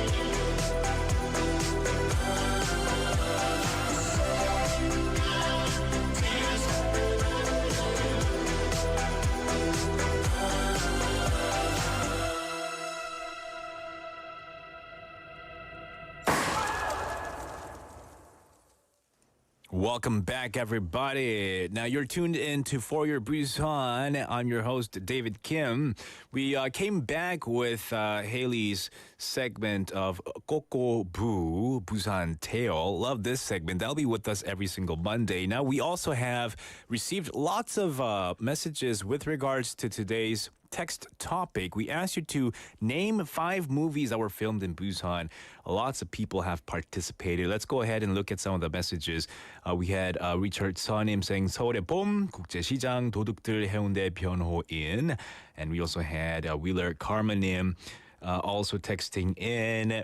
Welcome back, everybody. Now you're tuned in to For Your Busan. I'm your host, David Kim. We came back with Haley's segment of 꼬.꼬.부, Busan Tale. Love this segment. That'll be with us every single Monday. Now we also have received lots of messages with regards to today's text topic. We asked you to name 5 movies that were filmed in Busan. Lots of people have participated. Let's go ahead and look at some of the messages. We had Richard Sonim saying 서울의 봄, 국제시장, 도둑들, 해운대, 변호인. And we also had Wheeler Carmenim also texting in.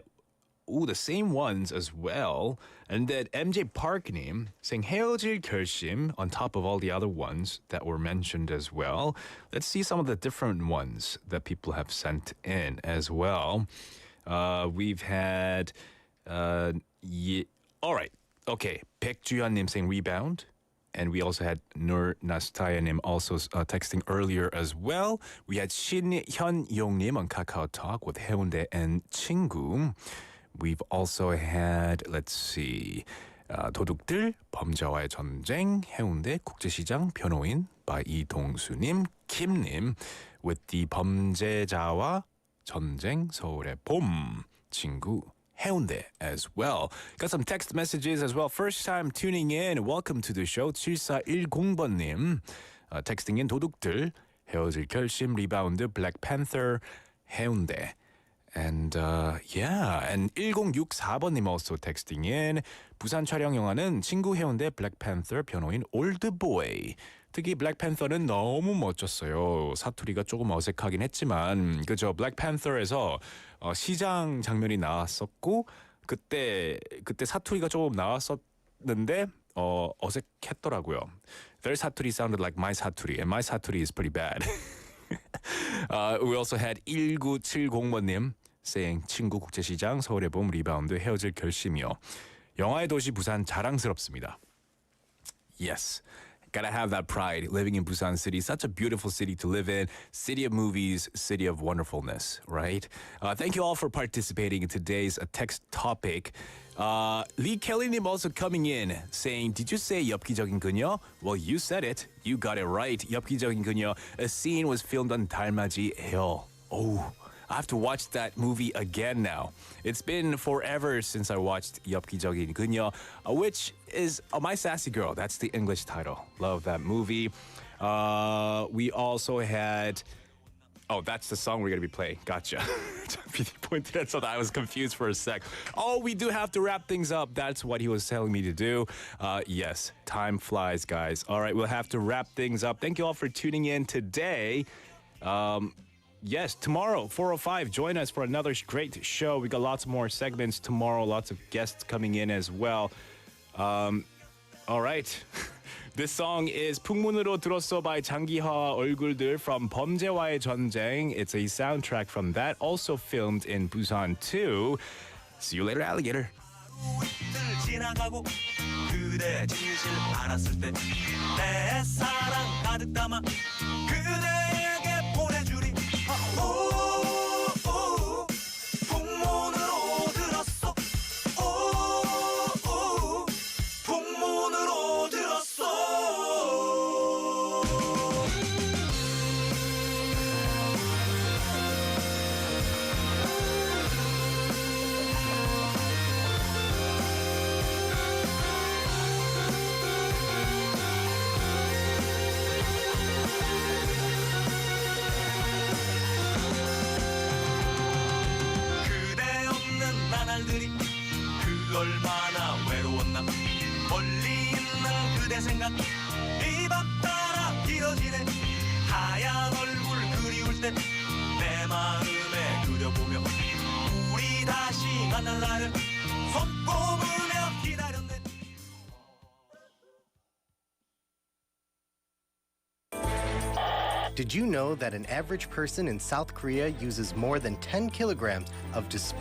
Ooh, the same ones as well. And then MJ Park님 saying 헤어질 결심 on top of all the other ones that were mentioned as well. Let's see some of the different ones that people have sent in as well. We've had, all right, okay. 백주현님 saying rebound. And we also had Nur Nastayanim also texting earlier as well. We had 신현용님 on 카카오톡 with 해운대 and 친구. We've also had, let's see, 도둑들, 범죄와의 전쟁, 해운대, 국제시장, 변호인, by 이동수님, 김님, with the 범죄자와 전쟁, 서울의 봄, 친구, 해운대 as well. Got some text messages as well. First time tuning in, welcome to the show. 7410번님, texting in 도둑들, 헤어질 결심, 리바운드, Black Panther, 해운대. And yeah, and 1064번님 also texting in. 부산 촬영 영화는 친구 해운대 블랙팬서 변호인 올드보이. 특히 블랙팬서는 너무 멋졌어요. 사투리가 조금 어색하긴 했지만 그죠? 블랙팬서에서 시장 장면이 나왔었고 그때 사투리가 조금 나왔었는데 어색했더라고요. Their 사투리 sounded like my 사투리, and my 사투리 is pretty bad. We also had 1970번님 saying 친구 국제시장 서울의 봄 리바운드 헤어질 결심이요. 영화의 도시 부산 자랑스럽습니다. Yes. Gotta have that pride living in Busan City. Such a beautiful city to live in. City of movies, city of wonderfulness, right? Thank you all for participating in today's text topic. Lee Kelly님 also coming in saying, did you say 엽기적인 그녀? Well, you said it. You got it right. 엽기적인 그녀. A scene was filmed on 달맞이온천축제. Oh, I have to watch that movie again now. It's been forever since I watched 엽기적인 그녀, which is My Sassy Girl. That's the English title. Love that movie. We also had... Oh, that's the song we're going to be playing. Gotcha. PD pointed out so that I was confused for a sec. Oh, we do have to wrap things up. That's what he was telling me to do. Yes, time flies, guys. All right, we'll have to wrap things up. Thank you all for tuning in today. Yes, tomorrow, 4:05, join us for another great show. We got lots more segments tomorrow, lots of guests coming in as well. All right. This song is 풍문으로 들었어 by 장기하와 얼굴들 from 범죄와의 전쟁. It's a soundtrack from that, also filmed in Busan 2. See you later, alligator. 지나가고 그대 진실 알았을 때 내 사랑 가득 담아 그대에게 보내주리. 풍문으로 들었어. 풍문으로 들었어. 나날들이 그 얼마나 외로웠나. 멀리 있는 그대 생각 이 밤 따라 길어지네. 하얀 얼굴 그리울 때 내 마음에 그려보며 우리 다시 만날 날을 손꼽으며 기다렸네. Did you know that an average person in South Korea uses more than 10 kilograms of disposable